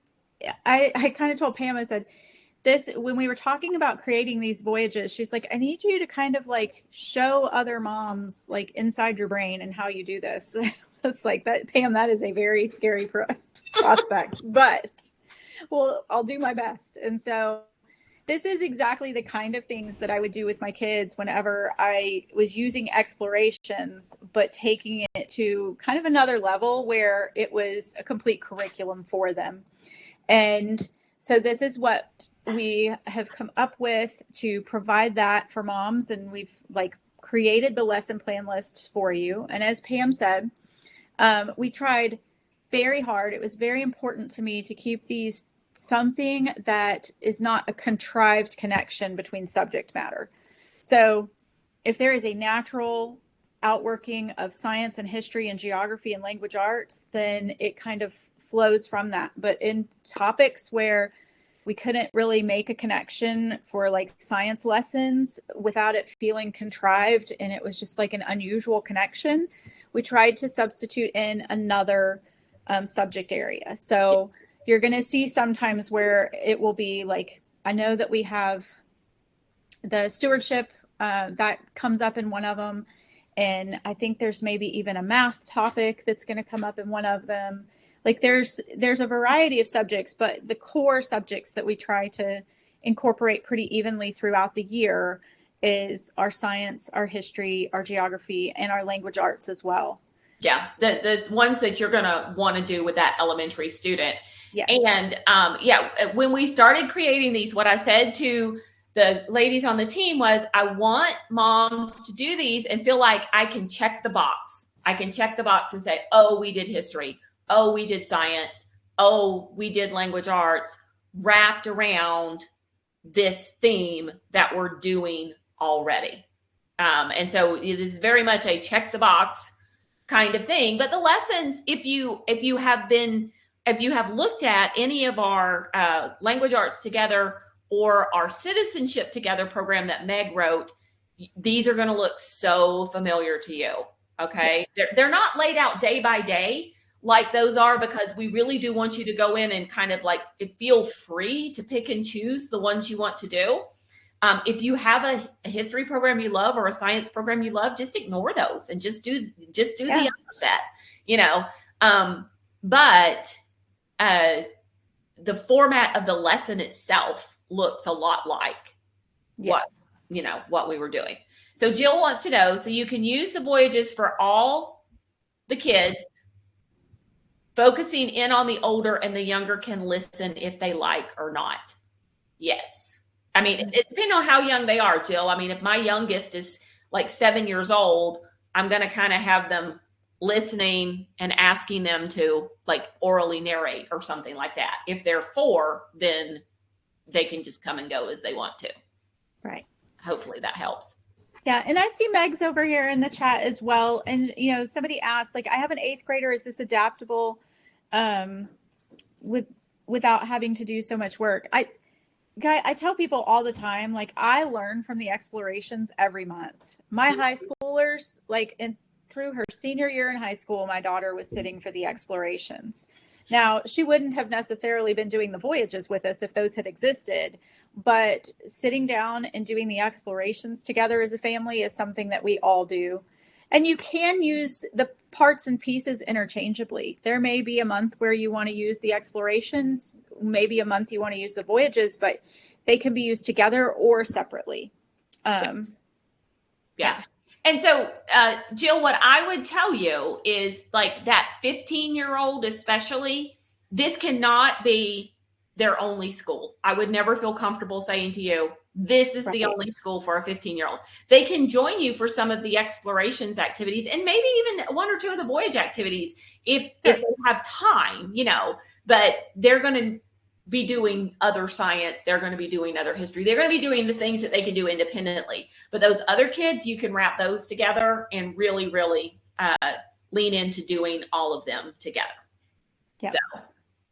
I kind of told Pam, I said, when we were talking about creating these voyages, she's like, I need you to kind of like show other moms like inside your brain and how you do this. It's like, that, Pam, that is a very scary prospect, but well, I'll do my best. And so this is exactly the kind of things that I would do with my kids whenever I was using explorations, but taking it to kind of another level where it was a complete curriculum for them. And so this is what we have come up with to provide that for moms. And we've like created the lesson plan lists for you. And as Pam said, we tried very hard. It was very important to me to keep these something that is not a contrived connection between subject matter. So if there is a natural outworking of science and history and geography and language arts, then it kind of flows from that. But in topics where we couldn't really make a connection for like science lessons without it feeling contrived, and it was just like an unusual connection, we tried to substitute in another subject area. So you're going to see sometimes where it will be like, I know that we have the stewardship that comes up in one of them. And I think there's maybe even a math topic that's going to come up in one of them. Like there's a variety of subjects, but the core subjects that we try to incorporate pretty evenly throughout the year is our science, our history, our geography, and our language arts as well. Yeah, the ones that you're going to want to do with that elementary student. Yes. And when we started creating these, what I said to the ladies on the team was, I want moms to do these and feel like I can check the box. I can check the box and say, oh, we did history. Oh, we did science. Oh, we did language arts, wrapped around this theme that we're doing already. And so it is very much a check the box kind of thing. But the lessons, if you have looked at any of our language arts together or our citizenship together program that Meg wrote, these are going to look so familiar to you. Okay. Yes. They're not laid out day by day like those are, because we really do want you to go in and kind of like feel free to pick and choose the ones you want to do. If you have a history program you love or a science program you love, just ignore those and just do the other set, but the format of the lesson itself looks a lot like what we were doing. So Jill wants to know, so you can use the voyages for all the kids, focusing in on the older, and the younger can listen if they like or not. Yes. I mean, it depends on how young they are, Jill. I mean, if my youngest is like 7 years old, I'm going to kind of have them listening and asking them to like orally narrate or something like that. If they're 4, then they can just come and go as they want to. Right. Hopefully that helps. Yeah. And I see Meg's over here in the chat as well. And, somebody asked, like, I have an 8th grader. Is this adaptable without having to do so much work? I tell people all the time, like, I learn from the explorations every month. My high schoolers, through her senior year in high school, my daughter was sitting for the explorations. Now, she wouldn't have necessarily been doing the voyages with us if those had existed, but sitting down and doing the explorations together as a family is something that we all do. And you can use the parts and pieces interchangeably. There may be a month where you want to use the explorations, maybe a month you want to use the voyages, but they can be used together or separately. Yeah. And so, Jill, what I would tell you is, like, that 15-year-old especially, this cannot be their only school. I would never feel comfortable saying to you, this is the only school for a 15-year-old. They can join you for some of the explorations activities and maybe even one or two of the voyage activities if they have time, you know, but they're going to be doing other science. They're going to be doing other history. They're going to be doing the things that they can do independently. But those other kids, you can wrap those together and really, really lean into doing all of them together. Yeah. So.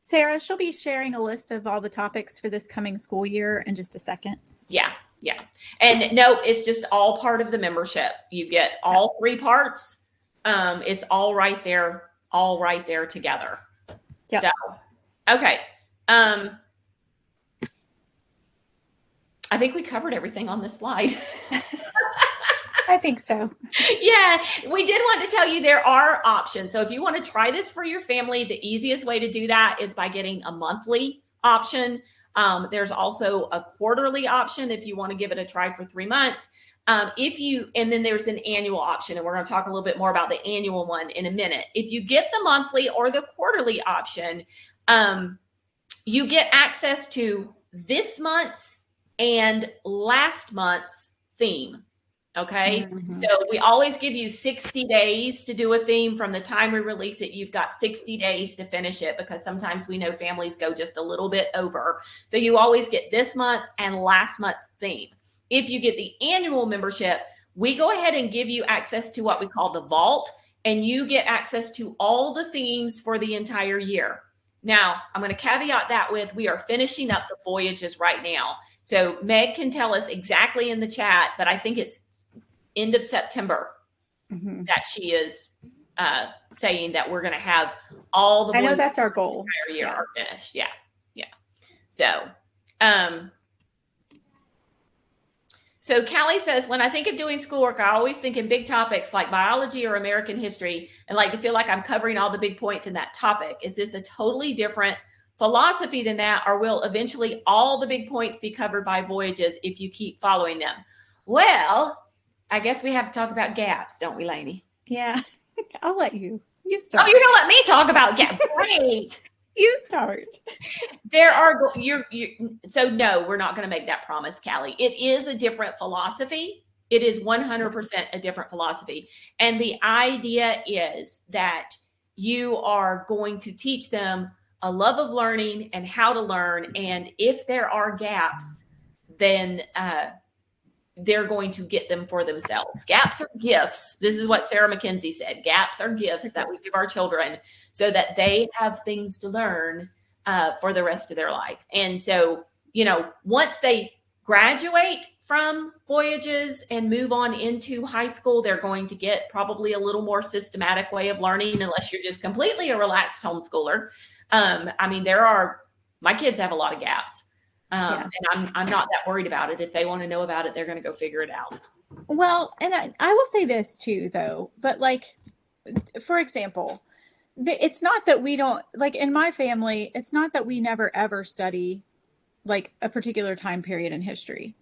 Sarah, she'll be sharing a list of all the topics for this coming school year in just a second. Yeah. Yeah. And no, it's just all part of the membership. You get all 3 parts. It's all right there together. Yeah. So, okay. I think we covered everything on this slide. I think so. Yeah, we did want to tell you there are options. So if you want to try this for your family, the easiest way to do that is by getting a monthly option. There's also a quarterly option if you want to give it a try for 3 months. And then there's an annual option, and we're going to talk a little bit more about the annual one in a minute. If you get the monthly or the quarterly option, you get access to this month's and last month's theme. Okay. Mm-hmm. So we always give you 60 days to do a theme. From the time we release it, you've got 60 days to finish it, because sometimes we know families go just a little bit over. So you always get this month and last month's theme. If you get the annual membership, we go ahead and give you access to what we call the vault, and you get access to all the themes for the entire year. Now, I'm going to caveat that with, we are finishing up the voyages right now. So Meg can tell us exactly in the chat, but I think it's end of September that she is saying that we're going to have all the. I know that's our goal. The entire year are finished. Yeah, yeah. So, so Callie says, when I think of doing schoolwork, I always think in big topics like biology or American history, and like to feel like I'm covering all the big points in that topic. Is this a totally different philosophy than that, or will eventually all the big points be covered by voyages if you keep following them? Well, I guess we have to talk about gaps, don't we, Laney? Yeah, I'll let you. You start. Oh, you're gonna let me talk about gaps? Great. You start. There are so no, we're not going to make that promise, Callie. It is a different philosophy. It is 100% a different philosophy, and the idea is that you are going to teach them a love of learning and how to learn, and if there are gaps, then they're going to get them for themselves. Gaps are gifts. This is what Sarah McKenzie said. Gaps are gifts that we give our children so that they have things to learn for the rest of their life. And so, you know, once they graduate from voyages and move on into high school, they're going to get probably a little more systematic way of learning, unless you're just completely a relaxed homeschooler. I mean, my kids have a lot of gaps. And I'm not that worried about it. If they want to know about it, they're going to go figure it out. Well, and I will say this too, though, but like, for example, it's not that we don't, like in my family, it's not that we never ever study like a particular time period in history.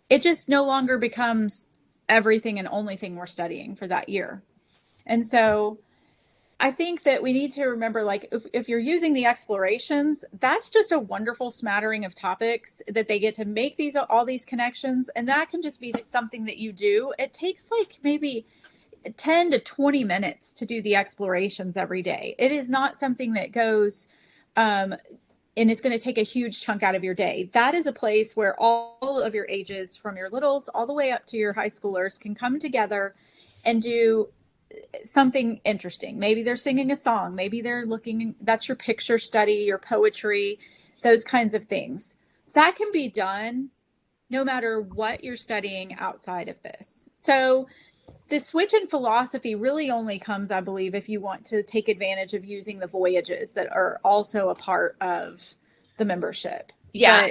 It just no longer becomes everything and only thing we're studying for that year. And so I think that we need to remember, like, if you're using the explorations, that's just a wonderful smattering of topics that they get to make all these connections. And that can just be something that you do. It takes like maybe 10 to 20 minutes to do the explorations every day. It is not something that goes, and it's going to take a huge chunk out of your day. That is a place where all of your ages, from your littles all the way up to your high schoolers, can come together and do something interesting. Maybe they're singing a song. Maybe they're that's your picture study, your poetry, those kinds of things. That can be done no matter what you're studying outside of this. So the switch in philosophy really only comes, I believe, if you want to take advantage of using the voyages that are also a part of the membership. Yeah.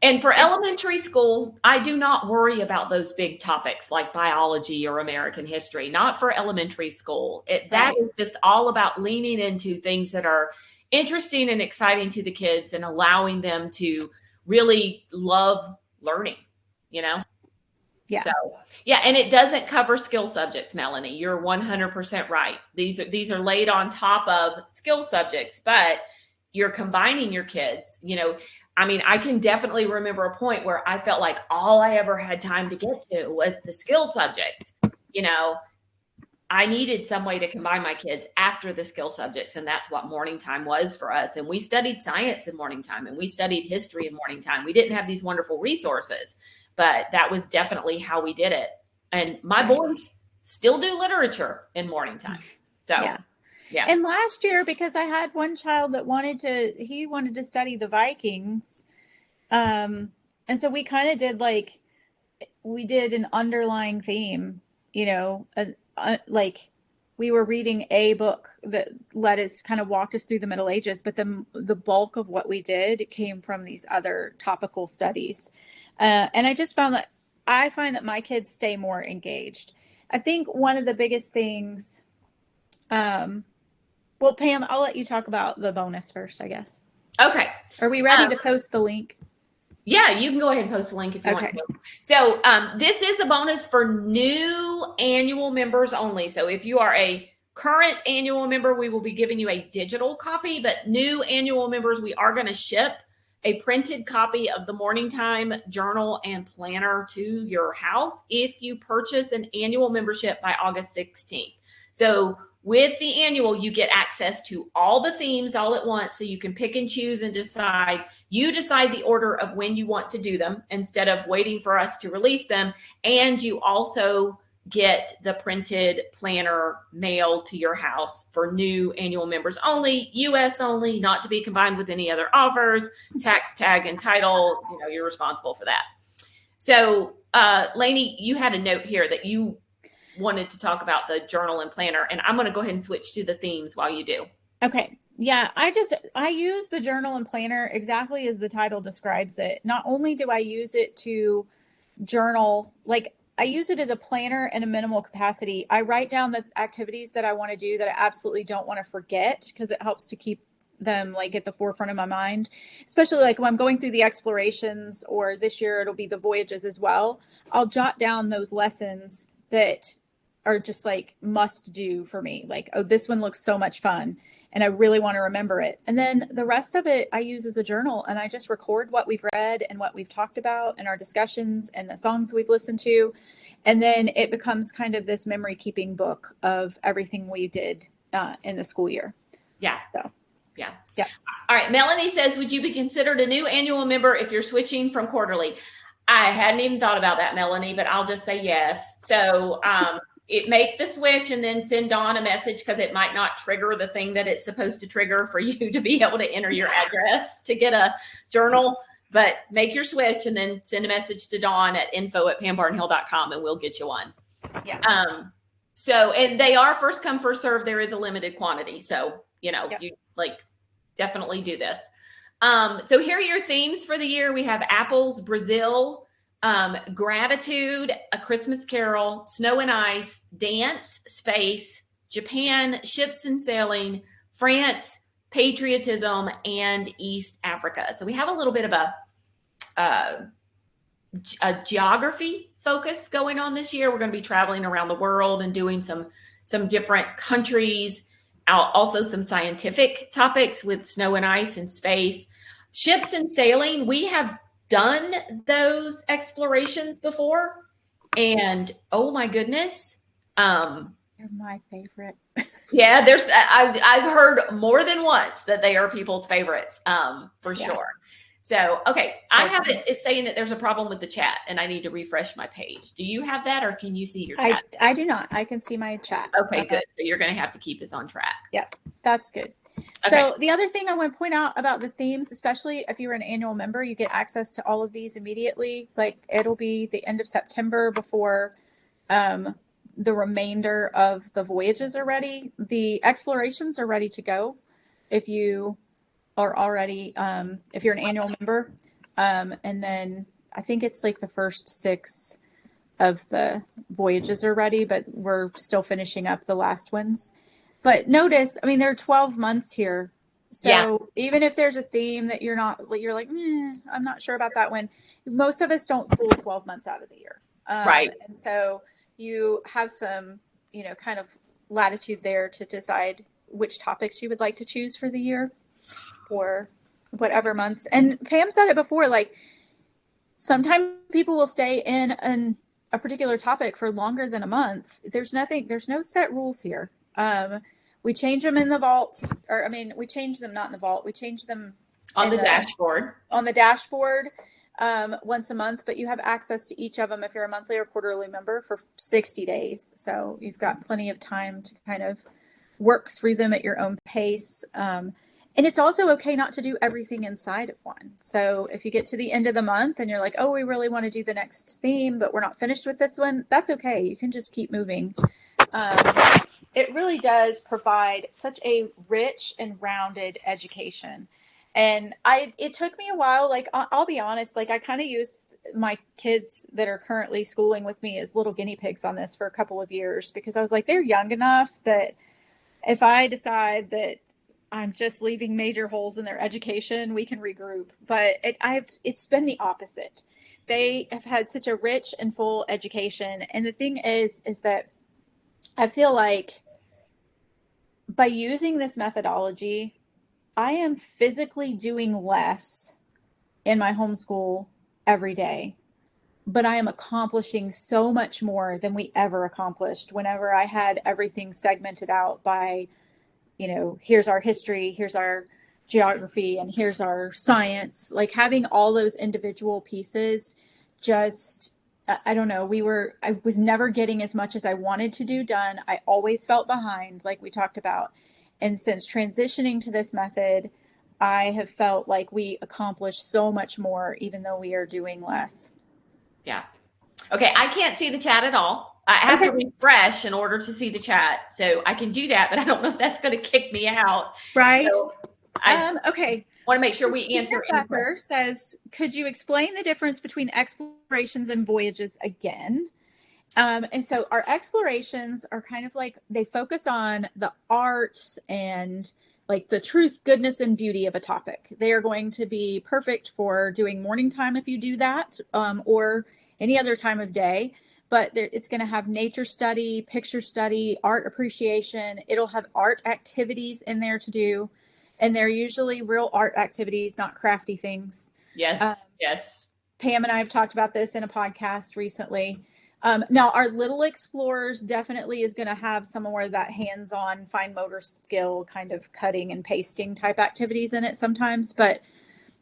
And for elementary schools, I do not worry about those big topics like biology or American history. Not for elementary school. That is just all about leaning into things that are interesting and exciting to the kids and allowing them to really love learning, you know? Yeah. So, yeah. And it doesn't cover skill subjects, Melanie. You're 100% right. These are laid on top of skill subjects, but you're combining your kids, I mean, I can definitely remember a point where I felt like all I ever had time to get to was the skill subjects. I needed some way to combine my kids after the skill subjects. And that's what morning time was for us. And we studied science in morning time, and we studied history in morning time. We didn't have these wonderful resources, but that was definitely how we did it. And my boys still do literature in morning time. So yeah. And last year, because I had one child that wanted to study the Vikings. And so we kind of did we did an underlying theme, like we were reading a book that walked us through the Middle Ages, but the bulk of what we did came from these other topical studies. And I just find that my kids stay more engaged. I think one of the biggest things, well, Pam, I'll let you talk about the bonus first, I guess. Okay. Are we ready to post the link? Yeah, you can go ahead and post a link if you want to. So this is a bonus for new annual members only. So if you are a current annual member, we will be giving you a digital copy, but new annual members, we are going to ship a printed copy of the Morning Time Journal and Planner to your house if you purchase an annual membership by August 16th. So with the annual, you get access to all the themes all at once, so you can pick and choose and decide. You decide the order of when you want to do them instead of waiting for us to release them. And you also get the printed planner mailed to your house for new annual members only, US only, not to be combined with any other offers, tax, tag, and title. You're responsible for that. So, Laney, you had a note here that you wanted to talk about the journal and planner, and I'm going to go ahead and switch to the themes while you do. Okay. Yeah, I use the journal and planner exactly as the title describes it. Not only do I use it to journal, I use it as a planner in a minimal capacity. I write down the activities that I want to do that I absolutely don't want to forget, because it helps to keep them at the forefront of my mind, especially when I'm going through the explorations, or this year it'll be the voyages as well. I'll jot down those lessons that are just must do for me. Oh, this one looks so much fun and I really want to remember it. And then the rest of it I use as a journal, and I just record what we've read and what we've talked about and our discussions and the songs we've listened to. And then it becomes kind of this memory keeping book of everything we did in the school year. Yeah. So yeah. All right. Melanie says, would you be considered a new annual member if you're switching from quarterly? I hadn't even thought about that, Melanie, but I'll just say yes. So, make the switch and then send Dawn a message, because it might not trigger the thing that it's supposed to trigger for you to be able to enter your address to get a journal. But make your switch and then send a message to Dawn at info@pambarnhill.com and we'll get you one. Yeah. So, and they are first come, first serve. There is a limited quantity. So, you definitely do this. So here are your themes for the year. We have apples, Brazil, gratitude, A Christmas Carol, snow and ice, dance, space, Japan, ships and sailing, France, patriotism, and East Africa. So we have a little bit of a geography focus going on this year. We're going to be traveling around the world and doing some different countries, also some scientific topics with snow and ice and space. Ships and sailing, we have done those explorations before, and oh my goodness, they're my favorite. Yeah, I've heard more than once that they are people's favorites, for sure. So okay, I have it's saying that there's a problem with the chat and I need to refresh my page. Do you have that, or can you see your chat? I do not. I can see my chat. Okay, good. So you're going to have to keep us on track. Yep, that's good. Okay. So the other thing I want to point out about the themes, especially if you're an annual member, you get access to all of these immediately. It'll be the end of September before the remainder of the voyages are ready. The explorations are ready to go if you are already, if you're an annual member. And then I think it's the first 6 of the voyages are ready, but we're still finishing up the last ones. But notice, I mean, there are 12 months here. So even if there's a theme that you're I'm not sure about that one. Most of us don't school 12 months out of the year. Right. And so you have some, kind of latitude there to decide which topics you would like to choose for the year. for whatever months. And Pam said it before, like sometimes people will stay in a particular topic for longer than a month. There's no set rules here. We change them in the vault, or I mean, we change them not in the vault. We change them on the dashboard. On the dashboard once a month, but you have access to each of them if you're a monthly or quarterly member for 60 days. So you've got plenty of time to kind of work through them at your own pace. And it's also okay not to do everything inside of one. So if you get to the end of the month and you're like, oh, we really want to do the next theme, but we're not finished with this one, that's okay. You can just keep moving. It really does provide such a rich and rounded education. And it took me a while, like, I'll be honest, like I kind of used my kids that are currently schooling with me as little guinea pigs on this for a couple of years, because I was like, they're young enough that if I decide that I'm just leaving major holes in their education, we can regroup. But it's been the opposite. They have had such a rich and full education. And the thing is that I feel like by using this methodology, I am physically doing less in my homeschool every day, but I am accomplishing so much more than we ever accomplished whenever I had everything segmented out by, you know, here's our history, here's our geography, and here's our science. Like having all those individual pieces, just, I don't know, I was never getting as much as I wanted to do done. I always felt behind, like we talked about. And since transitioning to this method, I have felt like we accomplished so much more, even though we are doing less. Yeah. Okay. I can't see the chat at all. I have to refresh in order to see the chat. So I can do that, but I don't know if that's going to kick me out. Right. So okay. Want to make sure we answer. Becker says, could you explain the difference between explorations and voyages again? And so our explorations are kind of like, they focus on the arts and like the truth, goodness, and beauty of a topic. They are going to be perfect for doing morning time if you do that, or any other time of day. But it's going to have nature study, picture study, art appreciation. It'll have art activities in there to do. And they're usually real art activities, not crafty things. Yes, yes. Pam and I have talked about this in a podcast recently. Now, our Little Explorers definitely is going to have some more of that hands-on, fine motor skill, kind of cutting and pasting type activities in it sometimes. But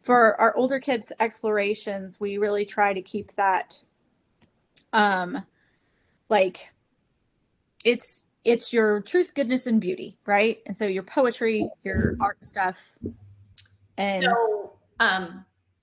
for our older kids' explorations, we really try to keep that, like, it's your truth, goodness, and beauty, right? And so your poetry, your art stuff, and so,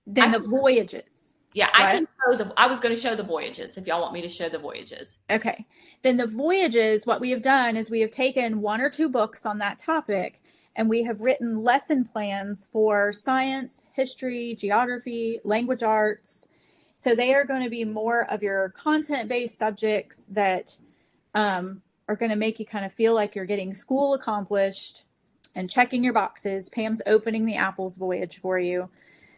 then the voyages. Yeah, I can show I was going to show the voyages if y'all want me to show the voyages. Okay. Then the voyages, what we have done is we have taken one or two books on that topic and we have written lesson plans for science, history, geography, language arts. So they are going to be more of your content-based subjects that are going to make you kind of feel like you're getting school accomplished and checking your boxes. Pam's opening the Apples voyage for you.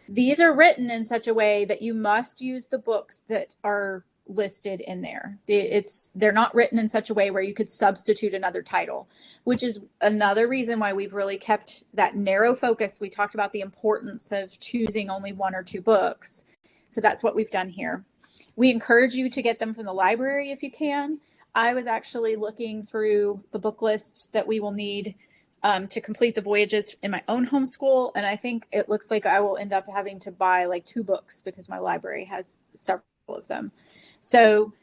These are written in such a way that you must use the books that are listed in there. They're not written in such a way where you could substitute another title, which is another reason why we've really kept that narrow focus. We talked about the importance of choosing only one or two books. So that's what we've done here. We encourage you to get them from the library if you can. I was actually looking through the book lists that we will need to complete the voyages in my own homeschool. And I think it looks like I will end up having to buy like 2 books because my library has several of them. So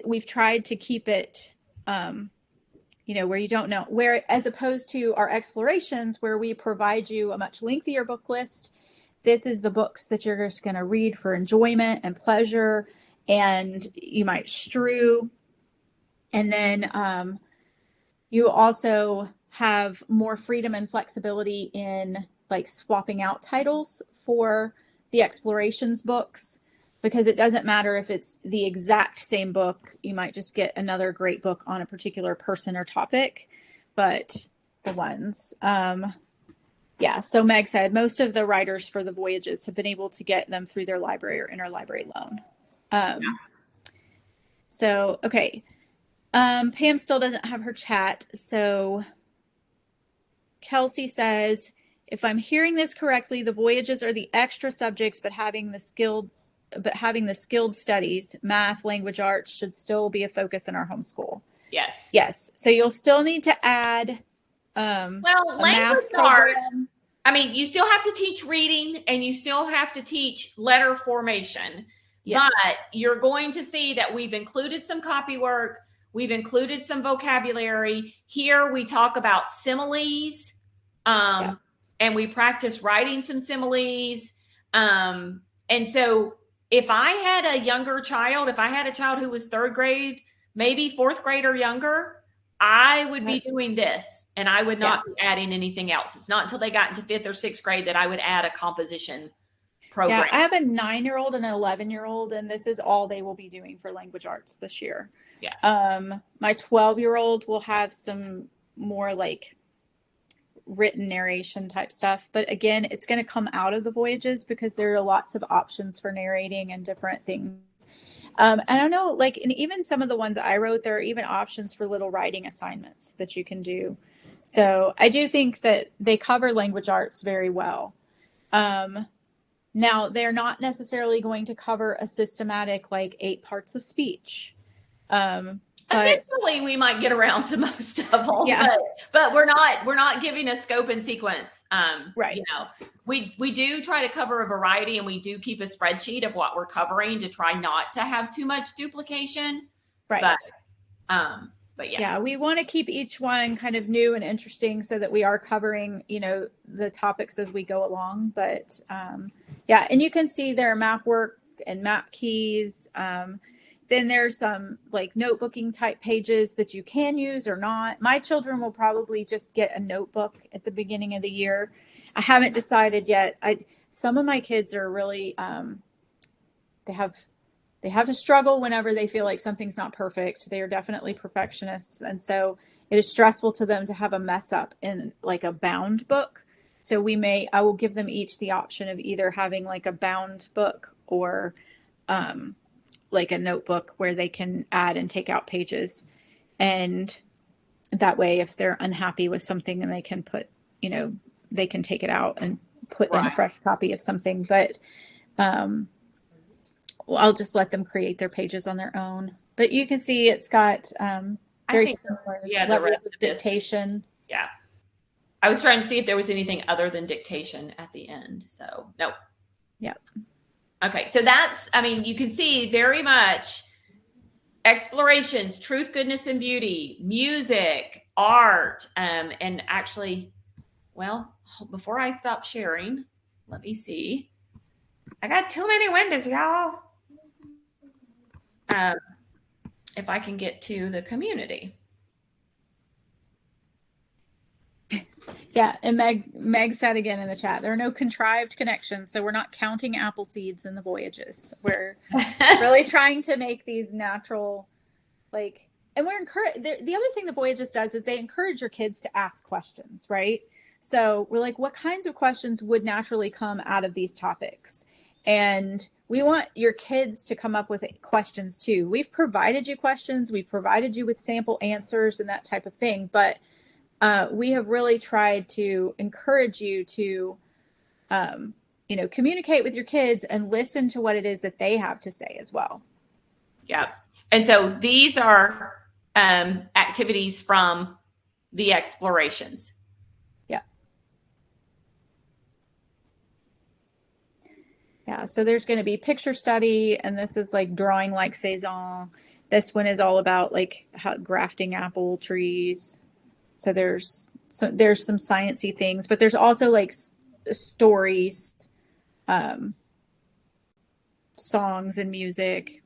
we've tried to keep it, where you don't know, where as opposed to our explorations where we provide you a much lengthier book list. This is the books that you're just going to read for enjoyment and pleasure, and you might strew. And then you also have more freedom and flexibility in like swapping out titles for the explorations books, because it doesn't matter if it's the exact same book. You might just get another great book on a particular person or topic, but the ones, so Meg said most of the writers for the voyages have been able to get them through their library or interlibrary loan. So, okay. Pam still doesn't have her chat. So Kelsey says, if I'm hearing this correctly, the voyages are the extra subjects, but having the skilled studies, math, language arts, should still be a focus in our homeschool. Yes. Yes. So you'll still need to add well, language arts. I mean, you still have to teach reading and you still have to teach letter formation. Yes. But you're going to see that we've included some copy work. We've included some vocabulary. Here we talk about similes. And we practice writing some similes. And so if I had a younger child, if I had a child who was 3rd grade, maybe 4th grade or younger, I would be doing this and I would not be adding anything else. It's not until they got into 5th or 6th grade that I would add a composition program. Yeah, I have a 9-year-old and an 11-year-old, and this is all they will be doing for language arts this year. Yeah. My 12-year-old will have some more like written narration type stuff, but again, it's going to come out of the voyages because there are lots of options for narrating and different things. And I know, like, and even some of the ones I wrote, there are even options for little writing assignments that you can do. So I do think that they cover language arts very well. Now, they're not necessarily going to cover a systematic, like 8 parts of speech. Eventually, we might get around to most of them, but we're not giving a scope and sequence. Right. You know, we do try to cover a variety, and we do keep a spreadsheet of what we're covering to try not to have too much duplication. Right. But yeah, we want to keep each one kind of new and interesting so that we are covering, you know, the topics as we go along. But yeah, and you can see their map work and map keys. Then there's some like notebooking type pages that you can use or not. My children will probably just get a notebook at the beginning of the year. I haven't decided yet. Some of my kids are really, they have to struggle whenever they feel like something's not perfect. They are definitely perfectionists. And so it is stressful to them to have a mess up in like a bound book. So I will give them each the option of either having like a bound book or, like a notebook where they can add and take out pages. And that way, if they're unhappy with something, then they can put, you know, they can take it out and put in a fresh copy of something. But I'll just let them create their pages on their own. But you can see it's got very similar levels of dictation. Yeah. I was trying to see if there was anything other than dictation at the end. So, nope. Yeah. Okay, so that's, I mean, you can see very much explorations, truth, goodness, and beauty, music, art, and actually, well, before I stop sharing, let me see. I got too many windows, y'all. If I can get to the community. Yeah, and Meg said again in the chat, there are no contrived connections, so we're not counting apple seeds in the voyages. We're really trying to make these natural, like, and we're encouraged. The other thing the voyages does is they encourage your kids to ask questions, right? So we're like, what kinds of questions would naturally come out of these topics? And we want your kids to come up with questions too. We've provided you questions, we've provided you with sample answers and that type of thing, but we have really tried to encourage you to, you know, communicate with your kids and listen to what it is that they have to say as well. Yeah. And so these are activities from the explorations. Yeah. Yeah. So there's going to be picture study, and this is like drawing like Cezanne. This one is all about like grafting apple trees. So there's some sciencey things, but there's also like stories, songs and music.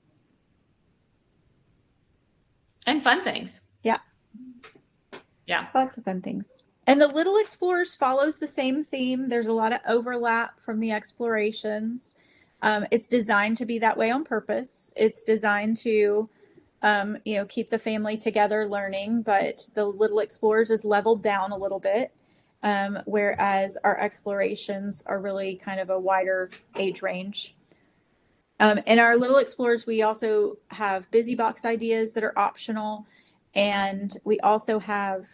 And fun things. Yeah. Yeah. Lots of fun things. And the Little Explorers follows the same theme. There's a lot of overlap from the explorations. It's designed to be that way on purpose. It's designed to you know, keep the family together learning, but the Little Explorers is leveled down a little bit, whereas our explorations are really kind of a wider age range. In our Little Explorers, we also have busy box ideas that are optional, and we also have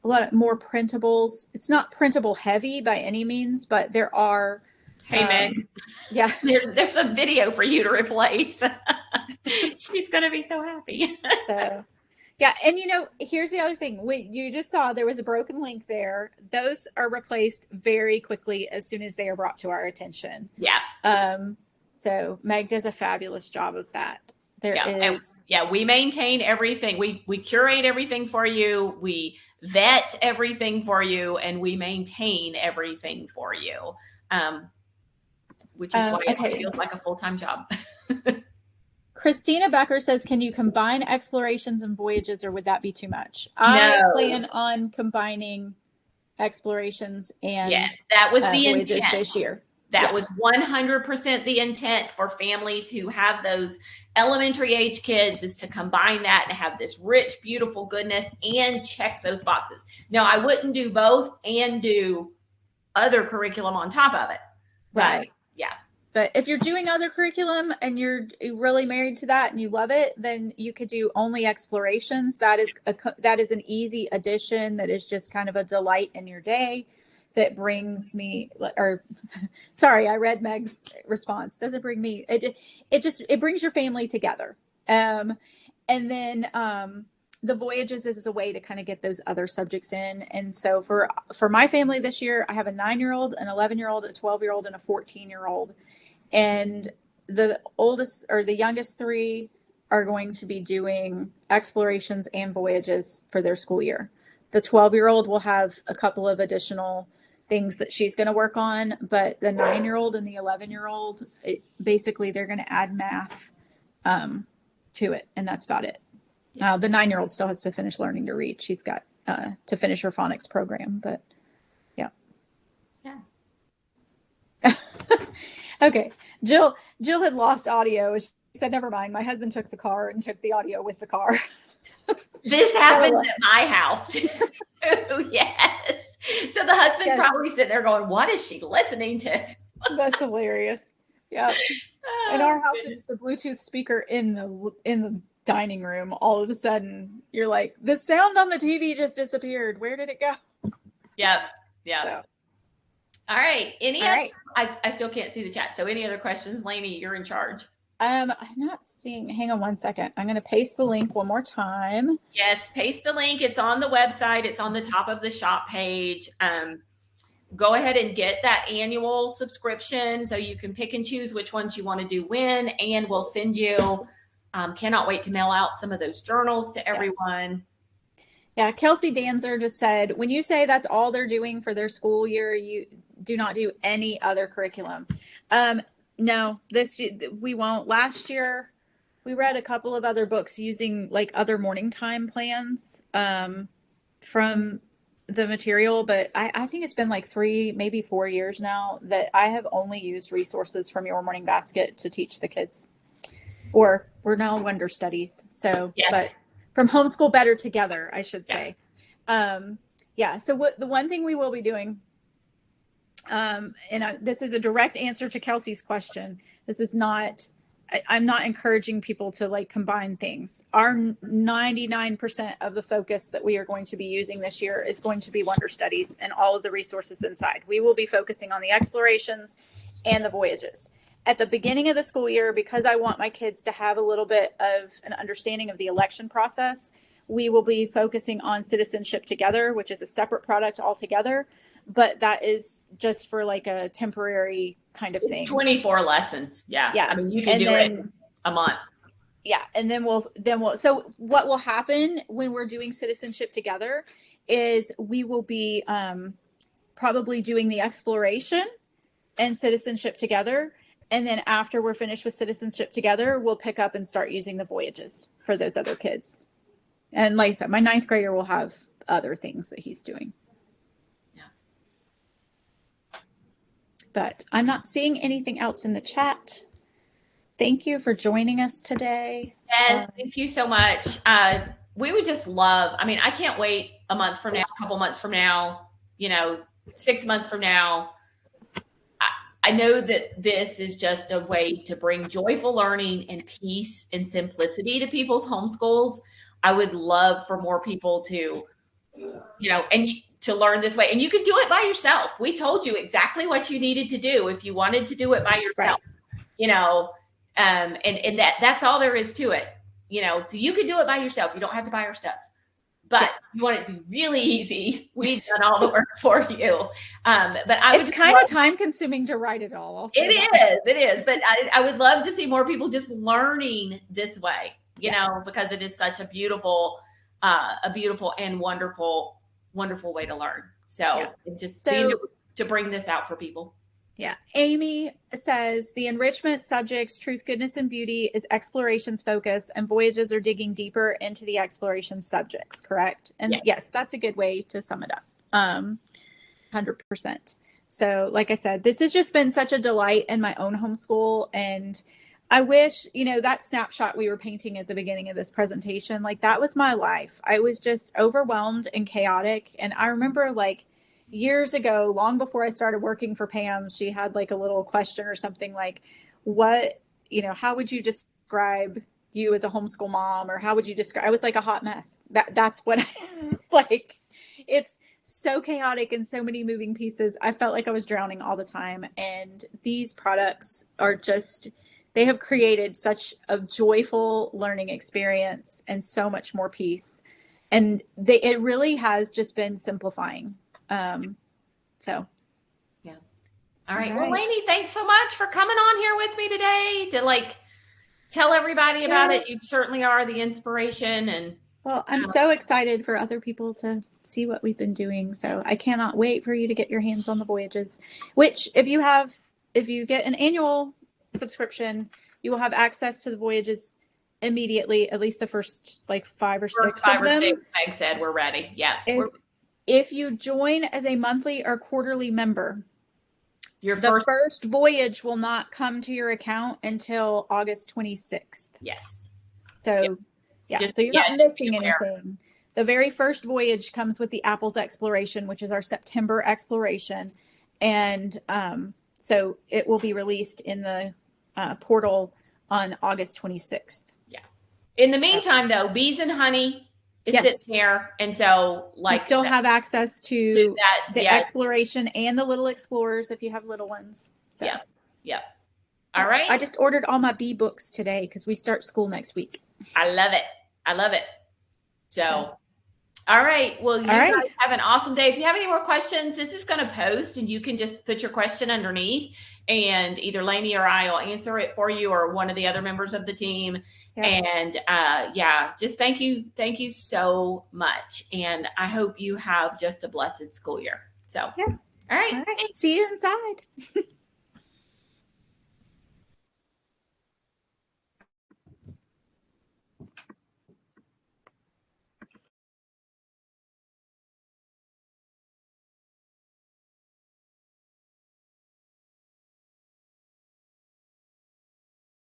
a lot of more printables. It's not printable heavy by any means, but there are. Hey, Meg. Yeah. There's a video for you to replace. She's going to be so happy. So, yeah. And here's the other thing. You just saw there was a broken link there. Those are replaced very quickly as soon as they are brought to our attention. Yeah. So Meg does a fabulous job of that. We maintain everything. We curate everything for you. We vet everything for you, and we maintain everything for you. Which is why it feels like a full-time job. Christina Becker says, can you combine explorations and voyages, or would that be too much? No. I plan on combining explorations and that was the voyages intent this year. That was 100% the intent for families who have those elementary age kids, is to combine that and have this rich, beautiful goodness and check those boxes. Now, I wouldn't do both and do other curriculum on top of it. Right. Yeah. But if you're doing other curriculum and you're really married to that and you love it, then you could do only explorations. That is an easy addition. That is just kind of a delight in your day. That brings me, sorry, I read Meg's response. Doesn't bring me. It brings your family together. And then the voyages is a way to kind of get those other subjects in. And so for my family this year, I have a 9-year-old, an 11-year-old, a 12-year-old, and a 14-year-old. And the oldest or the youngest 3 are going to be doing explorations and voyages for their school year. The 12-year-old will have a couple of additional things that she's going to work on, but the 9-year-old and the 11-year-old, basically they're going to add math to it, and that's about it. Yes. The 9-year-old still has to finish learning to read. She's got to finish her phonics program, but yeah. Okay. Jill had lost audio. She said, never mind. My husband took the car and took the audio with the car. This happens at my house too. Yes. So the husband's probably sitting there going, what is she listening to? That's hilarious. Yeah. In our house, it's the Bluetooth speaker in the dining room. All of a sudden, you're like, the sound on the TV just disappeared. Where did it go? Yep. So. All right. I still can't see the chat. So any other questions? Laney, you're in charge. I'm not seeing. Hang on one second. I'm going to paste the link one more time. Yes, paste the link. It's on the website. It's on the top of the shop page. Go ahead and get that annual subscription so you can pick and choose which ones you want to do when, and we'll send you. Cannot wait to mail out some of those journals to everyone. Yeah, Kelsey Danzer just said, when you say that's all they're doing for their school year, you do not do any other curriculum. No, we won't. Last year, we read a couple of other books using like other morning time plans from the material, but I think it's been like 3, maybe 4 years now that I have only used resources from Your Morning Basket to teach the kids. Or we're now Wonder Studies. So, yes. But from Homeschool Better Together, I should say. Yeah. So the one thing we will be doing, this is a direct answer to Kelsey's question. This is not, I'm not encouraging people to like combine things. Our 99% of the focus that we are going to be using this year is going to be Wonder Studies and all of the resources inside. We will be focusing on the explorations and the voyages. At the beginning of the school year, because I want my kids to have a little bit of an understanding of the election process, we will be focusing on Citizenship Together, which is a separate product altogether. But that is just for like a temporary kind of thing. 24 lessons. Yeah. I mean, you can do it a month. Yeah. And then so what will happen when we're doing Citizenship Together is we will be probably doing the exploration and Citizenship Together. And then after we're finished with Citizenship Together, we'll pick up and start using the voyages for those other kids. And like I said, my 9th grader will have other things that he's doing. Yeah. But I'm not seeing anything else in the chat. Thank you for joining us today. Yes, thank you so much. We would just love, I mean, I can't wait a month from now, a couple months from now, 6 months from now. I know that this is just a way to bring joyful learning and peace and simplicity to people's homeschools. I would love for more people to and to learn this way. And you can do it by yourself. We told you exactly what you needed to do if you wanted to do it by yourself, and that's all there is to it, so you could do it by yourself. You don't have to buy our stuff. But you want it to be really easy. We've done all the work for you. But it's kind of time consuming to write it all. It is. But I would love to see more people just learning this way, because it is such a beautiful and wonderful way to learn. So just to bring this out for people. Yeah. Amy says the enrichment subjects, truth, goodness, and beauty is explorations focus, and voyages are digging deeper into the exploration subjects, correct? And yes, that's a good way to sum it up. 100%. So like I said, this has just been such a delight in my own homeschool. And I wish, that snapshot we were painting at the beginning of this presentation, like that was my life. I was just overwhelmed and chaotic. And I remember years ago, long before I started working for Pam, she had a little question or something like, how would you describe you as a homeschool mom? Or how would you describe, I was like a hot mess. That's what I it's so chaotic and so many moving pieces. I felt like I was drowning all the time. And these products are they have created such a joyful learning experience and so much more peace. And it really has just been simplifying. Yeah. All right. Well, Laney, thanks so much for coming on here with me today to tell everybody about it. You certainly are the inspiration. And well, I'm so excited for other people to see what we've been doing. So I cannot wait for you to get your hands on the voyages, which if you get an annual subscription, you will have access to the voyages immediately, at least the first 5 or 6 of them. Meg said we're ready. Yeah. If you join as a monthly or quarterly member, the first voyage will not come to your account until August 26th. Yes. So, so you're not missing anything. The very first voyage comes with the Apples exploration, which is our September exploration. And so it will be released in the portal on August 26th. Yeah. In the meantime, though, Bees and Honey is sitting here, and so you still have access to the exploration and the little explorers if you have little ones. So all right. I just ordered all my bee books today because we start school next week. I love it. So all right. Well, you guys have an awesome day. If you have any more questions, this is going to post, and you can just put your question underneath, and either Laney or I will answer it for you, or one of the other members of the team. And just thank you so much. And I hope you have just a blessed school year. So, all right. See you inside.